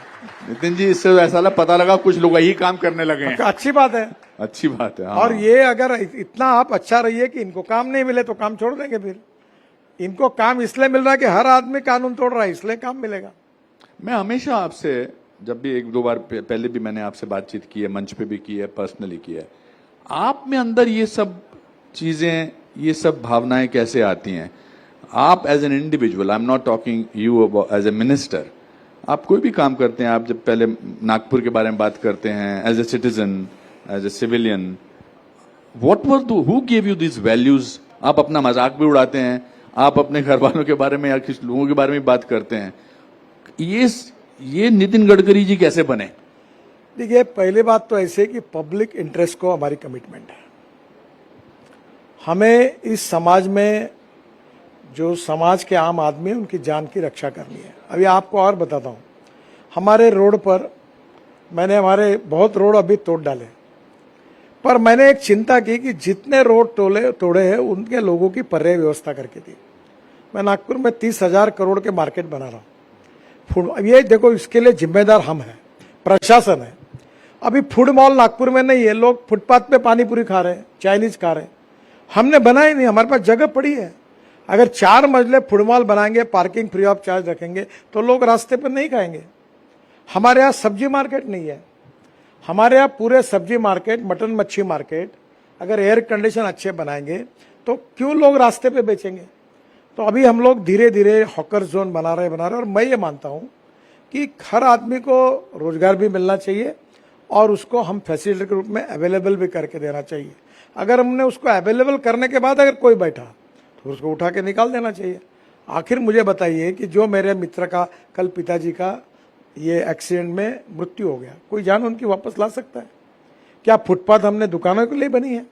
नितिन जी, इससे ऐसा पता लगा कुछ लोग यही काम करने लगे हैं। अच्छी बात है, अच्छी बात है। हाँ। और ये अगर इतना आप अच्छा रहिए कि इनको काम नहीं मिले तो काम छोड़ देंगे। फिर इनको काम इसलिए मिल रहा है कि हर आदमी कानून तोड़ रहा है, इसलिए काम मिलेगा। मैं हमेशा आपसे, जब भी 1-2 बार पहले भी मैंने आपसे बातचीत की है, मंच पे भी की है, पर्सनली की है, आप में अंदर ये सब चीजें, ये सब भावनाएं कैसे आती हैं? आप as an individual, I am not talking you as a minister, आप कोई भी काम करते हैं, आप जब पहले नागपुर के बारे में बात करते हैं as a citizen, as a civilian, who give you this values? आप अपना मजाक भी उड़ाते हैं, आप अपने घर वालों के बारे में या किसी लोगों के बारे में बात करते हैं। ये नितिन गडकरी जी कैसे बने? देखिए, पहली बात तो ऐसे कि पब्लिक इंटरेस्ट को हमारी कमिटमेंट है। हमें इस समाज में जो समाज के आम आदमी है उनकी जान की रक्षा करनी है। अभी आपको और बताता हूँ, हमारे रोड पर मैंने हमारे बहुत रोड अभी तोड़ डाले, पर मैंने एक चिंता की कि जितने रोड तोड़े हैं उनके लोगों की पर्याय व्यवस्था करके दी। मैं नागपुर में 30,000 करोड़ के मार्केट बना रहा हूँ। अब ये देखो, इसके लिए जिम्मेदार हम हैं, प्रशासन है। अभी फूड मॉल नागपुर में नहीं है, लोग फुटपाथ पे पानी पूरी खा रहे हैं, चाइनीज खा रहे हैं। हमने बनाई नहीं, हमारे पास जगह पड़ी है। अगर 4 मंजिले फूड मॉल बनाएंगे, पार्किंग फ्री ऑफ चार्ज रखेंगे तो लोग रास्ते पर नहीं खाएंगे। हमारे यहाँ सब्जी मार्केट नहीं है। हमारे यहाँ पूरे सब्जी मार्केट, मटन मच्छी मार्केट अगर एयर कंडीशन अच्छे बनाएंगे तो क्यों लोग रास्ते पे बेचेंगे? तो अभी हम लोग धीरे धीरे हॉकर जोन बना रहे और मैं ये मानता हूँ कि हर आदमी को रोजगार भी मिलना चाहिए और उसको हम फैसिलिटी के रूप में अवेलेबल भी करके देना चाहिए। अगर हमने उसको अवेलेबल करने के बाद अगर कोई बैठा तो उसको उठा के निकाल देना चाहिए। आखिर मुझे बताइए कि जो मेरे मित्र का कल पिताजी का ये एक्सीडेंट में मृत्यु हो गया, कोई जान उनकी वापस ला सकता है क्या? फुटपाथ हमने दुकानों के लिए बनी है,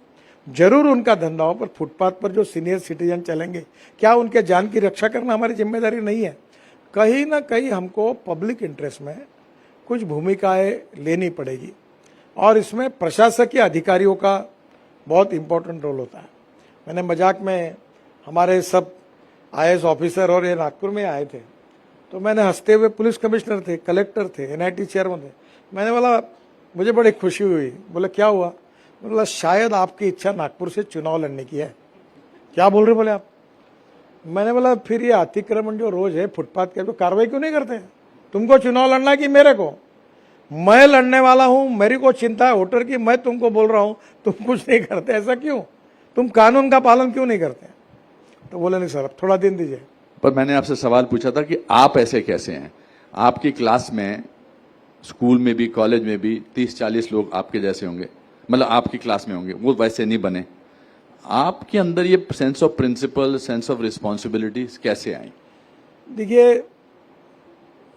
जरूर उनका धंधा हो, पर फुटपाथ पर जो सीनियर सिटीजन चलेंगे, क्या उनके जान की रक्षा करना हमारी जिम्मेदारी नहीं है? कहीं ना कहीं हमको पब्लिक इंटरेस्ट में कुछ भूमिकाएं लेनी पड़ेगी और इसमें प्रशासकीय अधिकारियों का बहुत इंपॉर्टेंट रोल होता है। मैंने मजाक में, हमारे सब IAS ऑफिसर और ये नागपुर में आए थे तो मैंने हंसते हुए, पुलिस कमिश्नर थे, कलेक्टर थे, NIT चेयरमैन थे, मैंने बोला मुझे बड़ी खुशी हुई। बोले क्या हुआ? बोला शायद आपकी इच्छा नागपुर से चुनाव लड़ने की है। क्या बोल रहे बोले आप? मैंने बोला फिर ये अतिक्रमण जो रोज है फुटपाथ के, तो कार्रवाई क्यों नहीं करते? तुमको चुनाव लड़ना है कि मेरे को? मैं लड़ने वाला हूं, मेरी को चिंता है वोटर की, मैं तुमको बोल रहा हूं तुम कुछ नहीं करते, ऐसा क्यों? तुम कानून का पालन क्यों नहीं करते? तो बोले नहीं सर, थोड़ा दिन दीजिए। पर मैंने आपसे सवाल पूछा था कि आप ऐसे कैसे हैं? आपकी क्लास में, स्कूल में भी, कॉलेज में भी 30-40 लोग आपके जैसे होंगे, मतलब आपकी क्लास में होंगे, वो वैसे नहीं बने। आपके अंदर ये sense of principle, sense of responsibility कैसे आई? देखिए,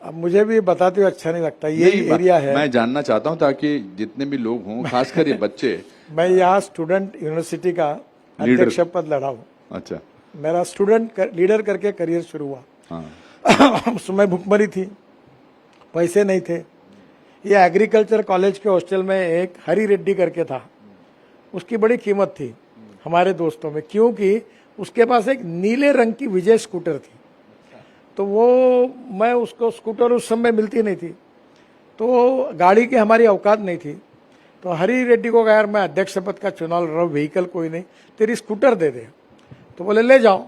अब मुझे भी बताते हुए अच्छा नहीं लगता, ये एरिया है। मैं जानना चाहता हूं ताकि जितने भी लोग हों, खासकर ये बच्चे। मैं यहाँ स्टूडेंट यूनिवर्सिटी का अध्यक्ष पद लड़ा हूँ। अच्छा। मेरा स्टूडेंट लीडर करके करियर शुरू हुआ। हाँ। उस समय भुखमरी थी, पैसे नहीं थे। ये एग्रीकल्चर कॉलेज के हॉस्टल में एक हरी रेड्डी करके था, उसकी बड़ी कीमत थी हमारे दोस्तों में, क्योंकि उसके पास एक नीले रंग की विजय स्कूटर थी। तो वो, मैं उसको, स्कूटर उस समय मिलती नहीं थी, तो गाड़ी की हमारी औकात नहीं थी। तो हरी रेड्डी को कहा यार मैं अध्यक्ष पद का चुनाव लड़ रहा हूँ, व्हीकल कोई नहीं, तेरी स्कूटर दे दे। तो बोले ले जाओ।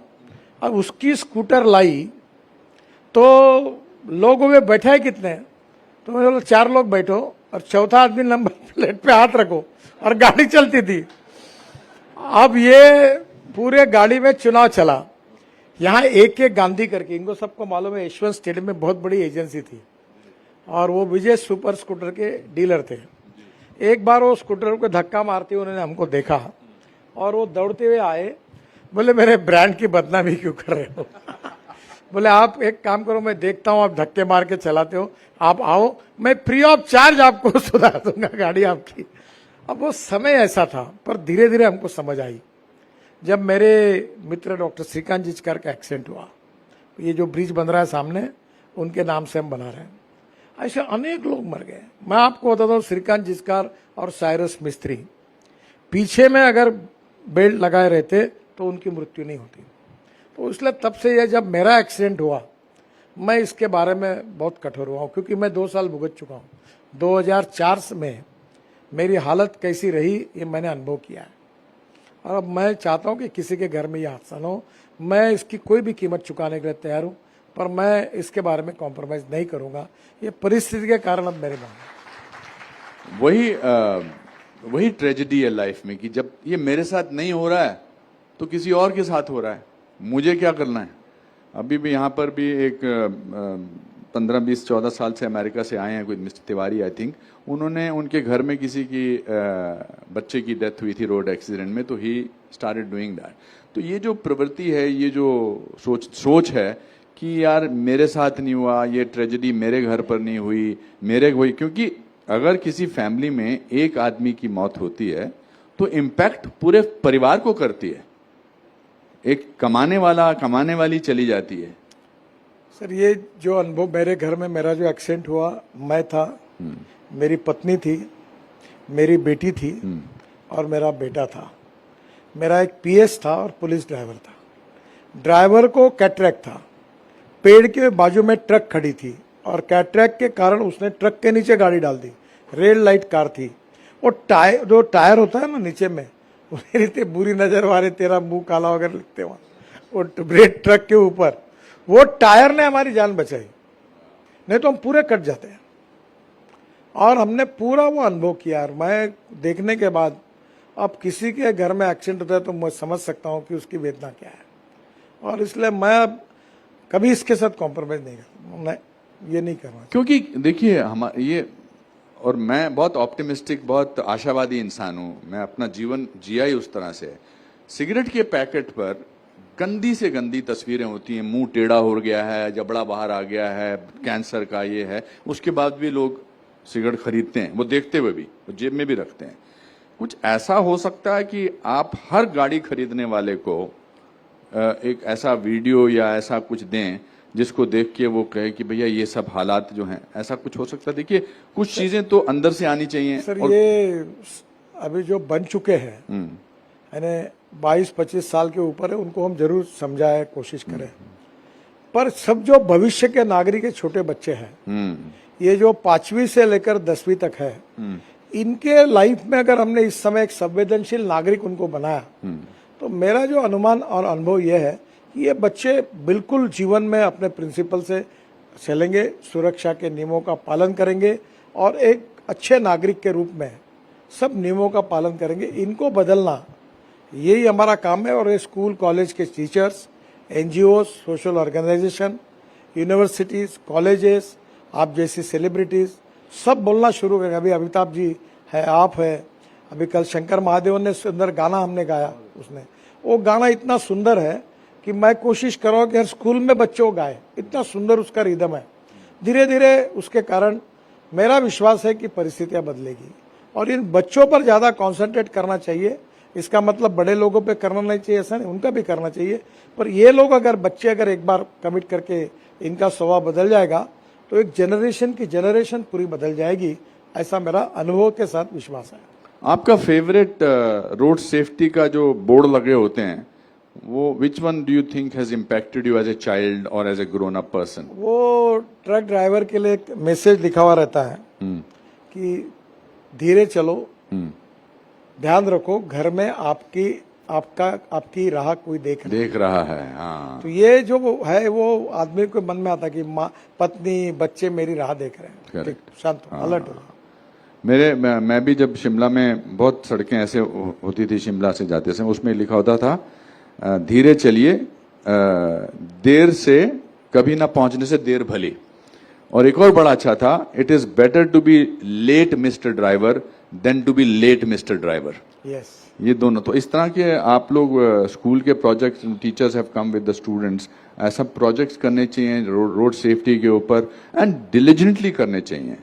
अब उसकी स्कूटर लाई तो लोगों में बैठा है कितने? तो मैंने बोला 4 लोग बैठो और चौथा आदमी नंबर प्लेट पे हाथ रखो, और गाड़ी चलती थी। अब ये पूरे गाड़ी में चुनाव चला। यहाँ एक गांधी करके, इनको सबको मालूम है, यशवंत स्टेडियम में बहुत बड़ी एजेंसी थी और वो विजय सुपर स्कूटर के डीलर थे। एक बार वो स्कूटर को धक्का मारते हुए उन्होंने हमको देखा और वो दौड़ते हुए आए, बोले मेरे ब्रांड की बदनामी क्यों कर रहे हो? बोले आप एक काम करो, मैं देखता हूँ आप धक्के मार के चलाते हो, आप आओ, मैं फ्री ऑफ चार्ज आपको सुधार दूंगा गाड़ी आपकी। अब वो समय ऐसा था, पर धीरे धीरे हमको समझ आई जब मेरे मित्र डॉक्टर श्रीकांत जिचकार का एक्सीडेंट हुआ। ये जो ब्रिज बन रहा है सामने, उनके नाम से हम बना रहे हैं। ऐसे अनेक लोग मर गए। मैं आपको बताता हूँ, श्रीकांत जिचकार और साइरस मिस्त्री पीछे में अगर बेल्ट लगाए रहते तो उनकी मृत्यु नहीं होती। तो इसलिए तब से ये जब मेरा एक्सीडेंट हुआ, मैं इसके बारे में बहुत कठोर हुआ हूँ, क्योंकि मैं 2 साल भुगत चुका हूँ। 2004 में मेरी हालत कैसी रही ये मैंने अनुभव किया है और अब मैं चाहता हूँ कि किसी के घर में ये हादसा न हो। मैं इसकी कोई भी कीमत चुकाने के लिए तैयार हूँ, पर मैं इसके बारे में कॉम्प्रोमाइज नहीं करूँगा। ये परिस्थिति के कारण अब मेरे में वही ट्रेजेडी है लाइफ में कि जब ये मेरे साथ नहीं हो रहा है तो किसी और के साथ हो रहा है, मुझे क्या करना है। अभी भी यहाँ पर भी एक 15-20-14 साल से अमेरिका से आए हैं कोई मिस्टर तिवारी, आई थिंक, उन्होंने उनके घर में किसी की बच्चे की डेथ हुई थी रोड एक्सीडेंट में, तो ही स्टार्टेड डूइंग दैट। तो ये जो प्रवृत्ति है, ये जो सोच है कि यार मेरे साथ नहीं हुआ, ये ट्रेजेडी मेरे घर पर नहीं हुई, मेरे हुई, क्योंकि अगर किसी फैमिली में एक आदमी की मौत होती है तो इम्पैक्ट पूरे परिवार को करती है। एक कमाने वाली चली जाती है। सर, ये जो अनुभव मेरे घर में, मेरा जो एक्सीडेंट हुआ, मैं था, मेरी पत्नी थी, मेरी बेटी थी और मेरा बेटा था। मेरा एक पीएस था और पुलिस ड्राइवर था। ड्राइवर को कैटरैक्ट था, पेड़ के बाजू में ट्रक खड़ी थी और कैटरैक्ट के कारण उसने ट्रक के नीचे गाड़ी डाल दी। रेड लाइट कार थी, वो टायर, जो टायर होता है ना नीचे में, उन्हें इतने बुरी नजर वाले, तेरा मुंह काला वगैरह लिखते वहां, वो रेड ट्रक के ऊपर वो टायर ने हमारी जान बचाई, नहीं तो हम पूरे कट जाते हैं। और हमने पूरा वो अनुभव किया। और मैं देखने के बाद अब किसी के घर में एक्सीडेंट होता है तो मैं समझ सकता हूँ कि उसकी वेदना क्या है, और इसलिए मैं अब कभी इसके साथ कॉम्प्रोमाइज नहीं करता, मैं ये नहीं करना। क्योंकि देखिए हमारे ये, और मैं बहुत ऑप्टिमिस्टिक, बहुत आशावादी इंसान हूँ, मैं अपना जीवन जिया ही उस तरह से है। सिगरेट के पैकेट पर गंदी से गंदी तस्वीरें होती हैं, मुंह टेढ़ा हो गया है, जबड़ा बाहर आ गया है, कैंसर का ये है, उसके बाद भी लोग सिगरेट खरीदते हैं, वो देखते हुए भी, वो जेब में भी रखते हैं। कुछ ऐसा हो सकता है कि आप हर गाड़ी खरीदने वाले को एक ऐसा वीडियो या ऐसा कुछ दें जिसको देख के वो कहे कि भैया ये सब हालात जो हैं, ऐसा कुछ हो सकता है। देखिए कुछ चीजें तो अंदर से आनी चाहिए। सर, ये अभी जो बन चुके हैं, यानी 22-25 साल के ऊपर है, उनको हम जरूर समझाए, कोशिश करें। पर सब जो भविष्य के नागरिक के छोटे बच्चे हैं, ये जो 5वीं से लेकर 10वीं तक है, इनके लाइफ में अगर हमने इस समय एक संवेदनशील नागरिक उनको बनाया, तो मेरा जो अनुमान और अनुभव यह है कि ये बच्चे बिल्कुल जीवन में अपने प्रिंसिपल से चलेंगे, सुरक्षा के नियमों का पालन करेंगे और एक अच्छे नागरिक के रूप में सब नियमों का पालन करेंगे। इनको बदलना यही हमारा काम है। और ये स्कूल कॉलेज के teachers, NGO, social organisation, universities, colleges, आप जैसी सेलिब्रिटीज सब बोलना शुरू करेंगे। अभी अमिताभ जी है, आप है, अभी कल शंकर महादेवन ने सुंदर गाना हमने गाया, उसने वो गाना इतना सुंदर है कि मैं कोशिश कर रहा हूँ कि हर स्कूल में बच्चों गाए, इतना सुंदर उसका रिदम है। धीरे धीरे उसके कारण मेरा विश्वास है कि परिस्थितियां बदलेगी और इन बच्चों पर ज्यादा कॉन्सेंट्रेट करना चाहिए। इसका मतलब बड़े लोगों पे करना नहीं चाहिए, ऐसा नहीं, उनका भी करना चाहिए। पर ये लोग अगर बच्चे अगर एक बार कमिट करके इनका स्वभाव बदल जाएगा तो एक जनरेशन की जनरेशन पूरी बदल जाएगी, ऐसा मेरा अनुभव के साथ विश्वास है। आपका फेवरेट रोड सेफ्टी का जो बोर्ड लगे होते हैं, वो which one do you think has impacted you as a child और as a grown up person? वो ट्रक ड्राइवर के लिए एक मैसेज लिखा हुआ रहता है कि धीरे चलो, ध्यान रखो, घर में आपकी राह कोई देख रहा है। हाँ, तो ये जो है वो आदमी को मन में आता है कि माँ, पत्नी, बच्चे मेरी राह देख रहे हैं, शांत हो, अलर्ट हो। मैं भी जब शिमला में, बहुत सड़कें ऐसे होती थी शिमला से जाते समय, उसमें लिखा होता था धीरे चलिए, देर से कभी ना पहुंचने से देर भली। और एक और बड़ा अच्छा था, it is better to be late mister driver than to be late mister driver. Yes, ये दोनों, तो इस तरह के आप लोग स्कूल के projects, teachers have come with the students, ऐसा प्रोजेक्ट्स करने चाहिए रोड सेफ्टी के ऊपर एंड डिलीजेंटली करने चाहिए,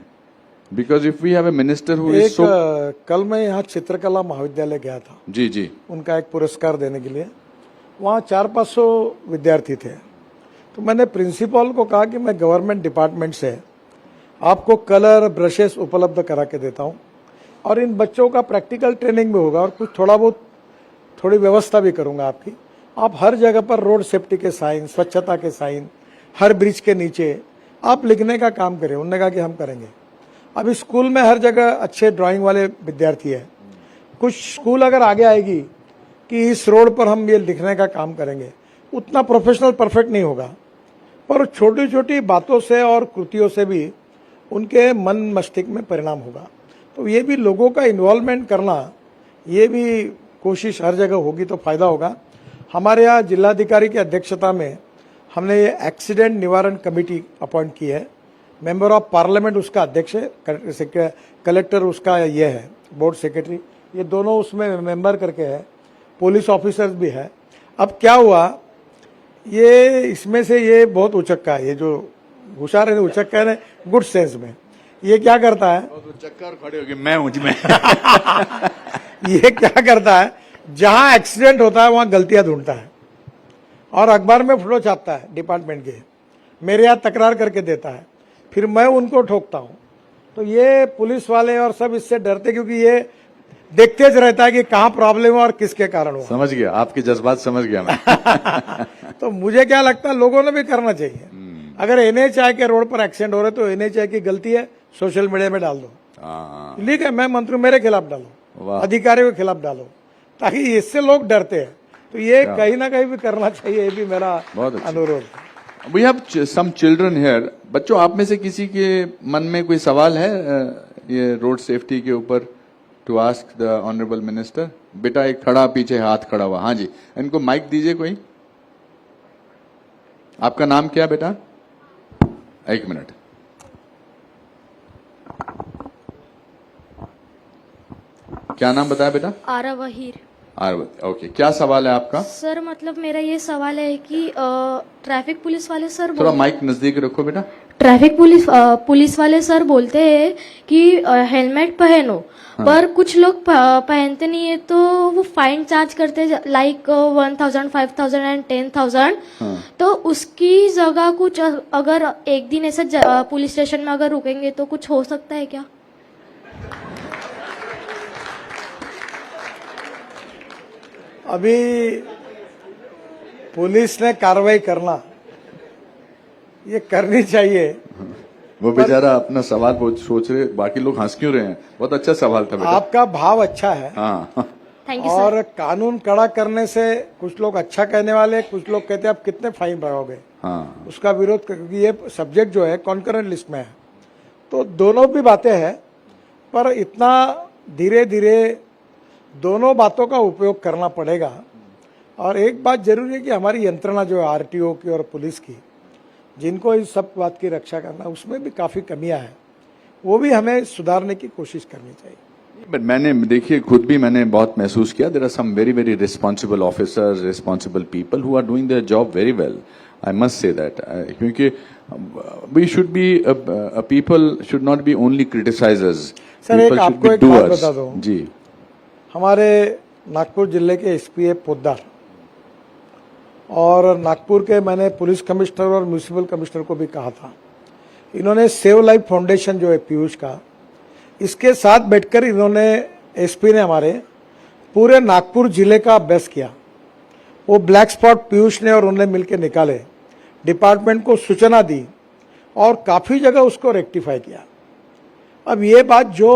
because if we have a minister who is so. कल मैं यहाँ चित्रकला महाविद्यालय गया था, जी जी, उनका एक पुरस्कार देने के लिए। वहाँ 400-500 विद्यार्थी थे। तो मैंने प्रिंसिपल को कहा कि मैं गवर्नमेंट डिपार्टमेंट से आपको कलर ब्रशेस उपलब्ध करा के देता हूँ और इन बच्चों का प्रैक्टिकल ट्रेनिंग भी होगा और कुछ थोड़ी व्यवस्था भी करूंगा आपकी। आप हर जगह पर रोड सेफ्टी के साइन, स्वच्छता के साइन, हर ब्रिज के नीचे आप लिखने का काम करें। उन्होंने कहा कि हम करेंगे। अभी स्कूल में हर जगह अच्छे ड्राइंग वाले विद्यार्थी है। कुछ स्कूल अगर आगे आएगी कि इस रोड पर हम ये लिखने का काम करेंगे, उतना प्रोफेशनल परफेक्ट नहीं होगा, पर छोटी छोटी बातों से और कृतियों से भी उनके मन मस्तिष्क में परिणाम होगा। तो ये भी लोगों का इन्वॉल्वमेंट करना, ये भी कोशिश हर जगह होगी तो फायदा होगा। हमारे यहाँ जिलाधिकारी की अध्यक्षता में हमने ये एक्सीडेंट निवारण कमेटी अपॉइंट की है। मेंबर ऑफ पार्लियामेंट उसका अध्यक्ष है, कलेक्टर उसका ये है बोर्ड सेक्रेटरी, ये दोनों उसमें मेंबर करके है, पुलिस ऑफिसर्स भी है। अब क्या हुआ, ये इसमें से ये बहुत उचक्का है, ये जो होशियार है उचक्का है गुड सेंस में। ये क्या करता है, चक्कर खड़े हो गए, मैं हूं जी मैं। ये क्या करता है, जहां एक्सीडेंट होता है वहां गलतियां ढूंढता है और अखबार में फोटो छापता है डिपार्टमेंट के, मेरे यहाँ तकरार करके देता है, फिर मैं उनको ठोकता हूं। तो ये पुलिस वाले और सब इससे डरते, क्योंकि ये देखते रहता है कि कहाँ प्रॉब्लम है और किसके कारण हुआ। समझ गया, आपके जज्बात समझ गया मैं। तो मुझे क्या लगता है, लोगों ने भी करना चाहिए। अगर NHI के रोड पर एक्सीडेंट हो रहे तो NHI की गलती है, सोशल मीडिया में डाल दो, ठीक है, मैं मंत्री मेरे खिलाफ डालो, अधिकारियों के खिलाफ डालो, ताकि इससे लोग डरते हैं। तो ये कहीं ना कहीं भी करना चाहिए, ये भी मेरा अनुरोध है। We have some children here. बच्चों, आप में से किसी के मन में कोई सवाल है ये रोड सेफ्टी के ऊपर to ask the honourable minister? बेटा एक खड़ा पीछे हाथ खड़ा हुआ, हाँ जी, इनको माइक दीजिए कोई। आपका नाम क्या बेटा? एक मिनट। क्या नाम बताया बेटा? आरव वहीर। ओके, क्या सवाल है आपका? सर मतलब मेरा ये सवाल है कि ट्रैफिक पुलिस वाले सर थोड़ा माइक नजदीक रखो बेटा। ट्रैफिक पुलिस वाले सर बोलते हैं कि हेलमेट पहनो, पर कुछ लोग पहनते नहीं है, तो वो फाइन चार्ज करते हैं, लाइक 1000, 5000 एंड 10,000। तो उसकी जगह कुछ अगर एक दिन ऐसे पुलिस स्टेशन में अगर रुकेंगे तो कुछ हो सकता है क्या? अभी पुलिस ने कार्रवाई करना, ये करनी चाहिए। वो बेचारा अपना सवाल बहुत सोच रहे, बाकी लोग हंस क्यों रहे हैं? बहुत अच्छा सवाल था बेटा। आपका भाव अच्छा है। हाँ, थैंक यू और कानून कड़ा करने से कुछ लोग अच्छा कहने वाले, कुछ लोग कहते हैं आप कितने फाइन भरोगे, हाँ, उसका विरोध, क्योंकि ये सब्जेक्ट जो है कॉन्करेंट लिस्ट में है। तो दोनों भी बातें हैं, पर इतना धीरे धीरे दोनों बातों का उपयोग करना पड़ेगा। और एक बात जरूरी है कि हमारी यंत्रणा जो है RTO की और पुलिस की, जिनको इस सब बात की रक्षा करना, उसमें भी काफी कमियां हैं, वो भी हमें सुधारने की कोशिश करनी चाहिए। बट मैंने देखिए खुद भी मैंने बहुत महसूस किया, there are some very very responsible officers, responsible people who are doing their job very well, I must say that. क्योंकि we should be people should not be only criticisers, sir एक आपको एक बात बता दो जी। हमारे नागपुर जिले के SP है पोद्दार, और नागपुर के मैंने पुलिस कमिश्नर और म्यूनिसिपल कमिश्नर को भी कहा था, इन्होंने सेव लाइफ फाउंडेशन जो है पीयूष का, इसके साथ बैठकर इन्होंने SP ने हमारे पूरे नागपुर जिले का अभ्यास किया। वो ब्लैक स्पॉट पीयूष ने और उन्होंने मिलकर निकाले, डिपार्टमेंट को सूचना दी और काफी जगह उसको रेक्टिफाई किया। अब ये बात जो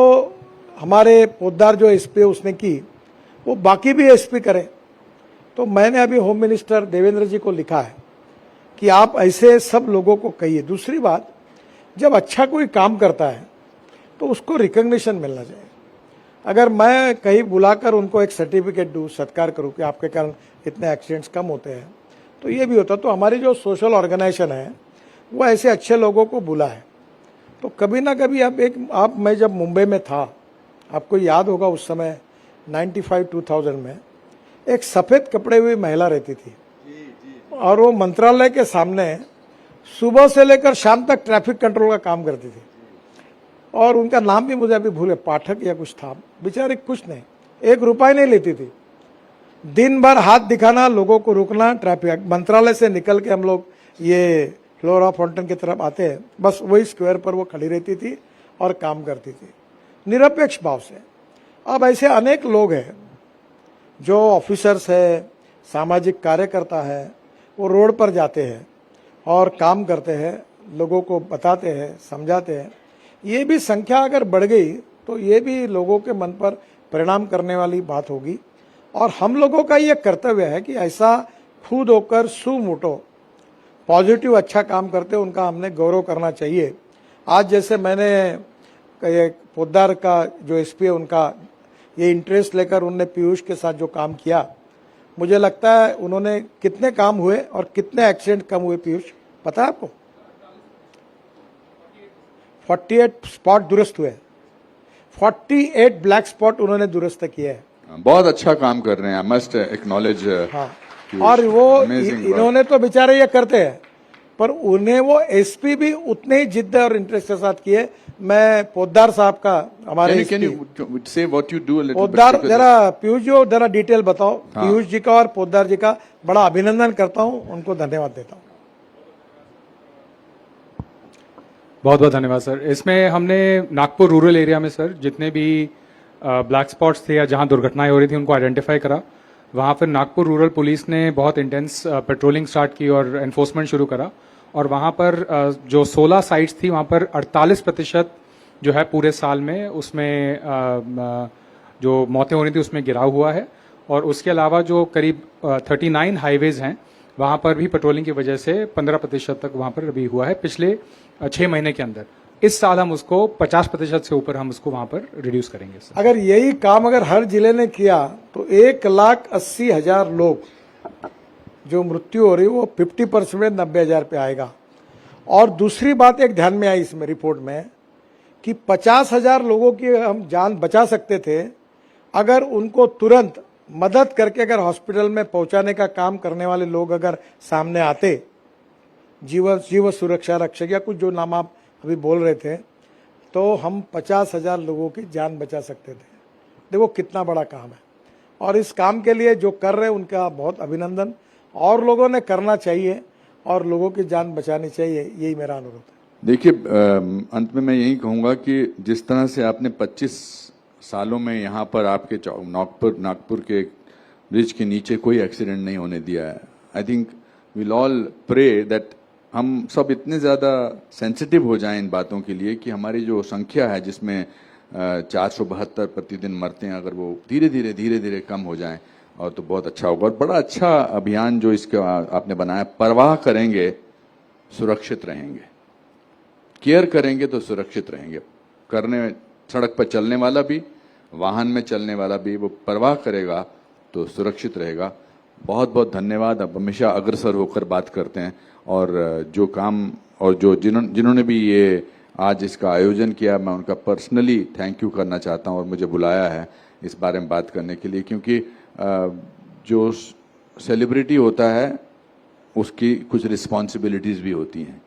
हमारे पोद्दार जो SP उसने की, वो बाकी भी SP करें। तो मैंने अभी होम मिनिस्टर देवेंद्र जी को लिखा है कि आप ऐसे सब लोगों को कहिए। दूसरी बात, जब अच्छा कोई काम करता है तो उसको रिकॉग्निशन मिलना चाहिए। अगर मैं कहीं बुलाकर उनको एक सर्टिफिकेट दूं, सत्कार करूं कि आपके कारण इतने एक्सीडेंट्स कम होते हैं, तो ये भी होता। तो हमारी जो सोशल ऑर्गेनाइजेशन है वो ऐसे अच्छे लोगों को बुला है। तो कभी ना कभी अब मैं जब मुंबई में था, आपको याद होगा उस समय 95-2000 में एक सफ़ेद कपड़े हुई महिला रहती थी और वो मंत्रालय के सामने सुबह से लेकर शाम तक ट्रैफिक कंट्रोल का काम करती थी। और उनका नाम भी मुझे अभी भूल, पाठक या कुछ था। बेचारे कुछ नहीं, 1 रुपया नहीं लेती थी। दिन भर हाथ दिखाना, लोगों को रुकना, ट्रैफिक। मंत्रालय से निकल के हम लोग ये फ्लोरा फाउंटेन की तरफ आते हैं, बस वही स्क्वायर पर वो खड़ी रहती थी और काम करती थी निरपेक्ष भाव से। अब ऐसे अनेक लोग हैं जो ऑफिसर्स है, सामाजिक कार्यकर्ता है, वो रोड पर जाते हैं और काम करते हैं, लोगों को बताते हैं, समझाते हैं। ये भी संख्या अगर बढ़ गई तो ये भी लोगों के मन पर परिणाम करने वाली बात होगी। और हम लोगों का ये कर्तव्य है कि ऐसा खुद होकर सुमोटो पॉजिटिव अच्छा काम करते हैं, उनका हमने गौरव करना चाहिए। आज जैसे मैंने ये पोद्दार का जो एसपी है, उनका ये इंटरेस्ट लेकर उनने पीयूष के साथ जो काम किया, मुझे लगता है उन्होंने कितने काम हुए और कितने एक्सीडेंट कम हुए पीयूष, पता है आपको? 48 स्पॉट दुरुस्त हुए, 48 ब्लैक स्पॉट उन्होंने दुरुस्त किए हैं। बहुत अच्छा काम कर रहे हैं, मस्ट एक्नॉलेज। हाँ, और वो इन्होंने तो बेचारे ये करते हैं, पर उन्हें वो एसपी भी उतने ही जिद्द और इंटरेस्ट के साथ किए। मैं पोद्दार साहब का, हमारे पोद्दार, जरा पीयूष जी जरा डिटेल बताओ। हाँ। पीयूष जी का और पोद्दार जी का बड़ा अभिनंदन करता हूँ, उनको धन्यवाद देता हूँ। बहुत बहुत धन्यवाद सर। इसमें हमने नागपुर रूरल एरिया में सर जितने भी ब्लैक स्पॉट्स थे या जहां दुर्घटनाएं हो रही थी उनको आइडेंटिफाई करा। वहां पर नागपुर रूरल पुलिस ने बहुत इंटेंस पेट्रोलिंग स्टार्ट की और एनफोर्समेंट शुरू करा। और वहां पर जो 16 साइट्स थी वहां पर 48% जो है पूरे साल में उसमें जो मौतें हो रही थी उसमें गिराव हुआ है। और उसके अलावा जो करीब 39 हाईवेज हैं वहां पर भी पेट्रोलिंग की वजह से 15% तक वहां पर अभी हुआ है पिछले 6 महीने के अंदर। इस साल हम उसको 50% से ऊपर हम उसको वहां पर रिड्यूस करेंगे सर। अगर यही काम अगर हर जिले ने किया तो 1,80,000 लोग जो मृत्यु हो रही है वो 50% में 90,000 पे आएगा। और दूसरी बात एक ध्यान में आई इसमें रिपोर्ट में कि 50,000 लोगों की हम जान बचा सकते थे अगर उनको तुरंत मदद करके अगर हॉस्पिटल में पहुंचाने का काम करने वाले लोग अगर सामने आते, जीव सुरक्षा रक्षक या कुछ जो नाम आप अभी बोल रहे थे, तो हम 50,000 लोगों की जान बचा सकते थे। देखो कितना बड़ा काम है। और इस काम के लिए जो कर रहे हैं उनका बहुत अभिनंदन, और लोगों ने करना चाहिए और लोगों की जान बचानी चाहिए, यही मेरा अनुरोध है। देखिए, अंत में मैं यही कहूँगा कि जिस तरह से आपने 25 सालों में यहाँ पर आपके नागपुर के ब्रिज के नीचे कोई एक्सीडेंट नहीं होने दिया है। I think will all pray that हम सब इतने ज़्यादा सेंसिटिव हो जाएं इन बातों के लिए कि हमारी जो संख्या है जिसमें 472 प्रतिदिन मरते हैं, अगर वो धीरे धीरे कम हो जाएं और तो बहुत अच्छा होगा। और बड़ा अच्छा अभियान जो इसका आपने बनाया, परवाह करेंगे सुरक्षित रहेंगे, केयर करेंगे तो सुरक्षित रहेंगे। सड़क पर चलने वाला भी, वाहन में चलने वाला भी, वो परवाह करेगा तो सुरक्षित रहेगा। बहुत बहुत धन्यवाद। अब हमेशा अग्रसर होकर बात करते हैं और जो काम और जो जिन्होंने भी ये आज इसका आयोजन किया, मैं उनका पर्सनली थैंक यू करना चाहता हूं और मुझे बुलाया है इस बारे में बात करने के लिए, क्योंकि जो सेलिब्रिटी होता है उसकी कुछ रिस्पॉन्सिबिलिटीज़ भी होती हैं,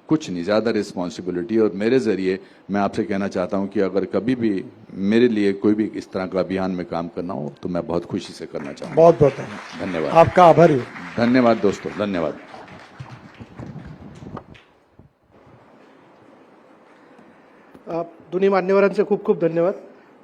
कुछ नहीं ज़्यादा रिस्पॉन्सिबिलिटी। और मेरे ज़रिए मैं आपसे कहना चाहता हूं कि अगर कभी भी मेरे लिए कोई भी इस तरह का अभियान में काम करना हो तो मैं बहुत खुशी से करना चाहूँगा। बहुत बहुत धन्यवाद। आपका आभारी। धन्यवाद दोस्तों, धन्यवाद। दोन्ही मान्यवरांचे खूप खूप धन्यवाद।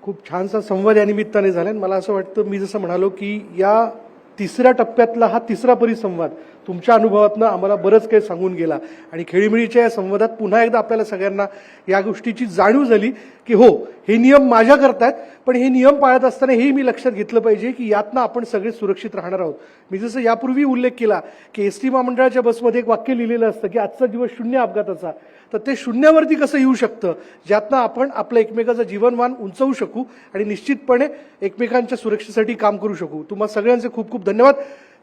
खूप छानसा संवाद या निमित्ताने झाला आणि मला असं वाटतं, मी जसं म्हणालो की या तिसऱ्या टप्प्यातला हा तिसरा परिसंवाद तुमच्या अनुभवातनं आम्हाला बरंच काही सांगून गेला आणि खेळीमेळीच्या या संवादात पुन्हा एकदा आपल्याला सगळ्यांना या गोष्टीची जाणीव झाली की हो, हे नियम माझ्या करतायत, पण हे नियम पाळत असताना हेही मी लक्षात घेतलं पाहिजे की यातनं आपण सगळे सुरक्षित राहणार आहोत। मी जसं यापूर्वी उल्लेख केला की एसटी महामंडळाच्या बसमध्ये एक वाक्य लिहिलेलं असतं की आजचा दिवस शून्य अपघाताचा, तर ते शून्यावरती कसं येऊ शकतं, ज्यातनं आपण आपलं एकमेकाचं जीवनमान उंचवू शकू आणि निश्चितपणे एकमेकांच्या सुरक्षेसाठी काम करू शकू। तुम्हा सगळ्यांचे खूप खूप धन्यवाद।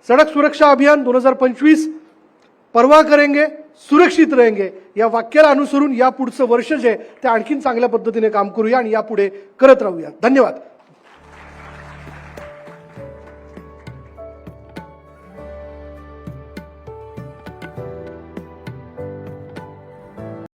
सडक सुरक्षा अभियान 2025 परवा करेंगे सुरक्षित रहेंगे या वाक्याला अनुसरून या पुढचं वर्ष जे आहे ते आणखीन चांगल्या पद्धतीने काम करूया आणि यापुढे करत राहूया. धन्यवाद.